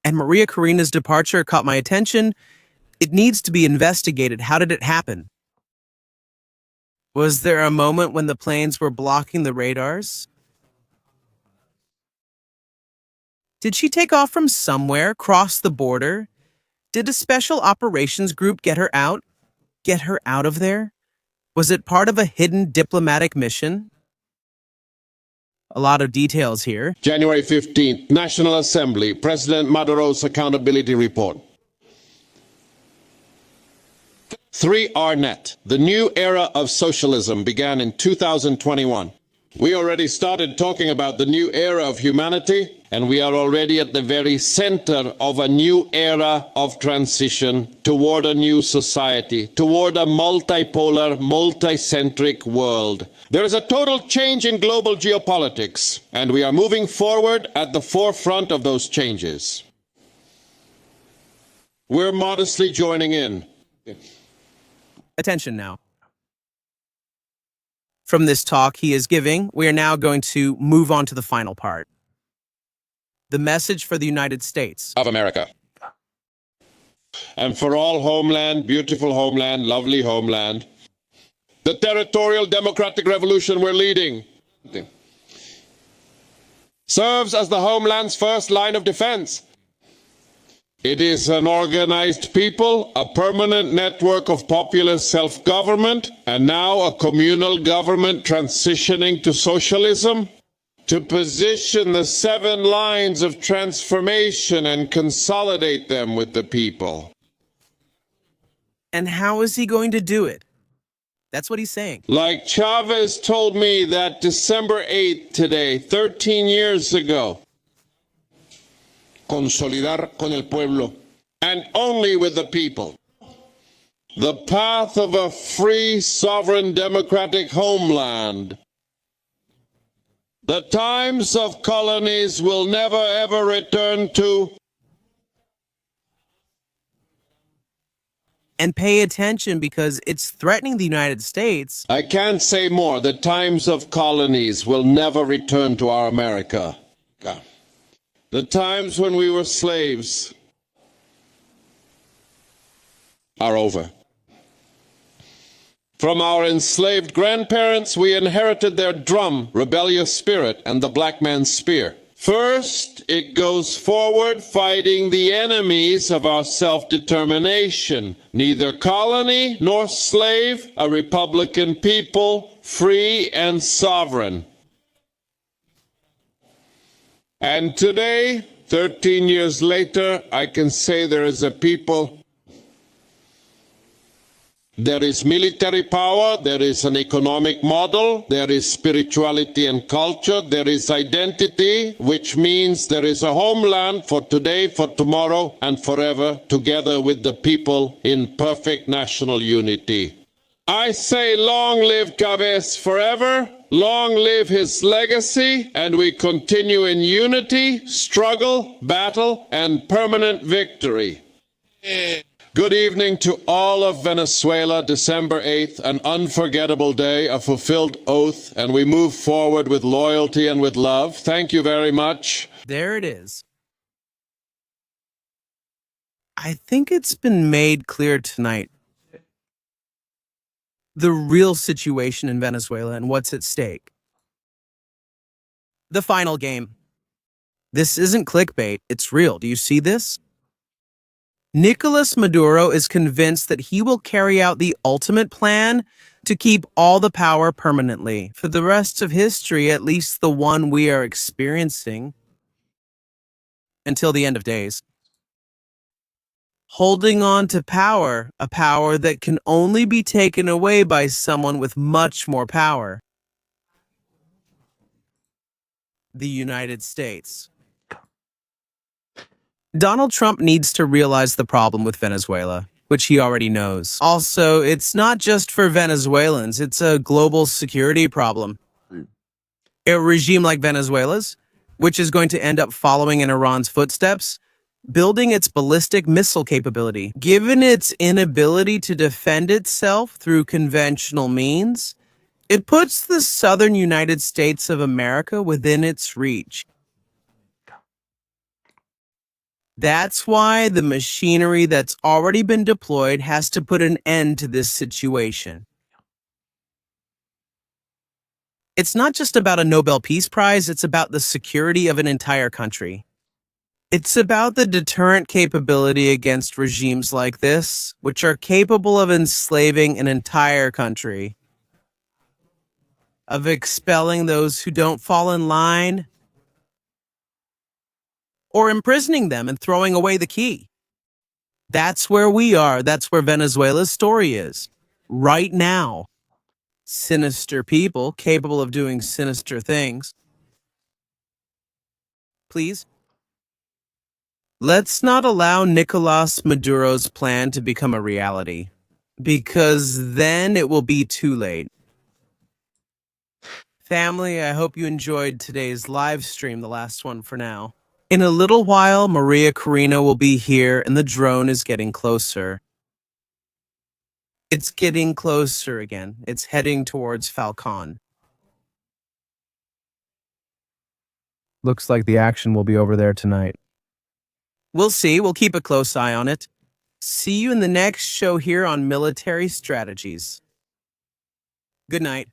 And Maria Corina's departure caught my attention. It needs to be investigated. How did it happen? Was there a moment when the planes were blocking the radars? Did she take off from somewhere, cross the border? Did a special operations group get her out? Get her out of there? Was it part of a hidden diplomatic mission? A lot of details here. January 15th, National Assembly, President Maduro's accountability report. 3RNet, the new era of socialism, began in 2021. We already started talking about the new era of humanity, and we are already at the very center of a new era of transition toward a new society, toward a multipolar, multicentric world. There is a total change in global geopolitics, and we are moving forward at the forefront of those changes. We're modestly joining in. Attention now. From this talk he is giving, we are now going to move on to the final part. The message for the United States Of America. And for all homeland, beautiful homeland, lovely homeland, the territorial democratic revolution we're leading serves as the homeland's first line of defense. It is an organized people, a permanent network of populist self-government, and now a communal government transitioning to socialism. To position the 7 lines of transformation and consolidate them with the people. And how is he going to do it? That's what he's saying. Like Chavez told me that December 8th today, 13 years ago. Consolidar con el pueblo. And only with the people. The path of a free, sovereign, democratic homeland. The times of colonies will never ever return to. And pay attention because it's threatening the United States. I can't say more. The times of colonies will never return to our America. The times when we were slaves are over. From our enslaved grandparents, we inherited their drum, rebellious spirit, and the black man's spear. First, it goes forward fighting the enemies of our self-determination. Neither colony nor slave, a republican people, free and sovereign. And today, 13 years later, I can say there is a people. There is military power, there is an economic model, there is spirituality and culture, there is identity, which means there is a homeland for today, for tomorrow, and forever, together with the people in perfect national unity. I say long live Chavez forever, long live his legacy, and we continue in unity, struggle, battle, and permanent victory. Good evening to all of Venezuela, December 8th, an unforgettable day, a fulfilled oath, and we move forward with loyalty and with love. Thank you very much. There it is. I think it's been made clear tonight the real situation in Venezuela and what's at stake. The final game. This isn't clickbait, it's real. Do you see this? Nicolas Maduro is convinced that he will carry out the ultimate plan to keep all the power permanently for the rest of history, at least the one we are experiencing, until the end of days. Holding on to power, a power that can only be taken away by someone with much more power. The United States. Donald Trump needs to realize the problem with Venezuela, which he already knows. Also, it's not just for Venezuelans, it's a global security problem. A regime like Venezuela's, which is going to end up following in Iran's footsteps, building its ballistic missile capability. Given its inability to defend itself through conventional means, it puts the southern United States of America within its reach. That's why the machinery that's already been deployed has to put an end to this situation. It's not just about a Nobel Peace Prize, it's about the security of an entire country. It's about the deterrent capability against regimes like this, which are capable of enslaving an entire country, of expelling those who don't fall in line, or imprisoning them and throwing away the key. That's where we are. That's where Venezuela's story is. Right now. Sinister people capable of doing sinister things. Please. Let's not allow Nicolas Maduro's plan to become a reality, because then it will be too late. Family, I hope you enjoyed today's live stream, the last one for now. In a little while, Maria Corina will be here and the drone is getting closer. It's getting closer again. It's heading towards Falcon. Looks like the action will be over there tonight. We'll see. We'll keep a close eye on it. See you in the next show here on Military Strategies. Good night.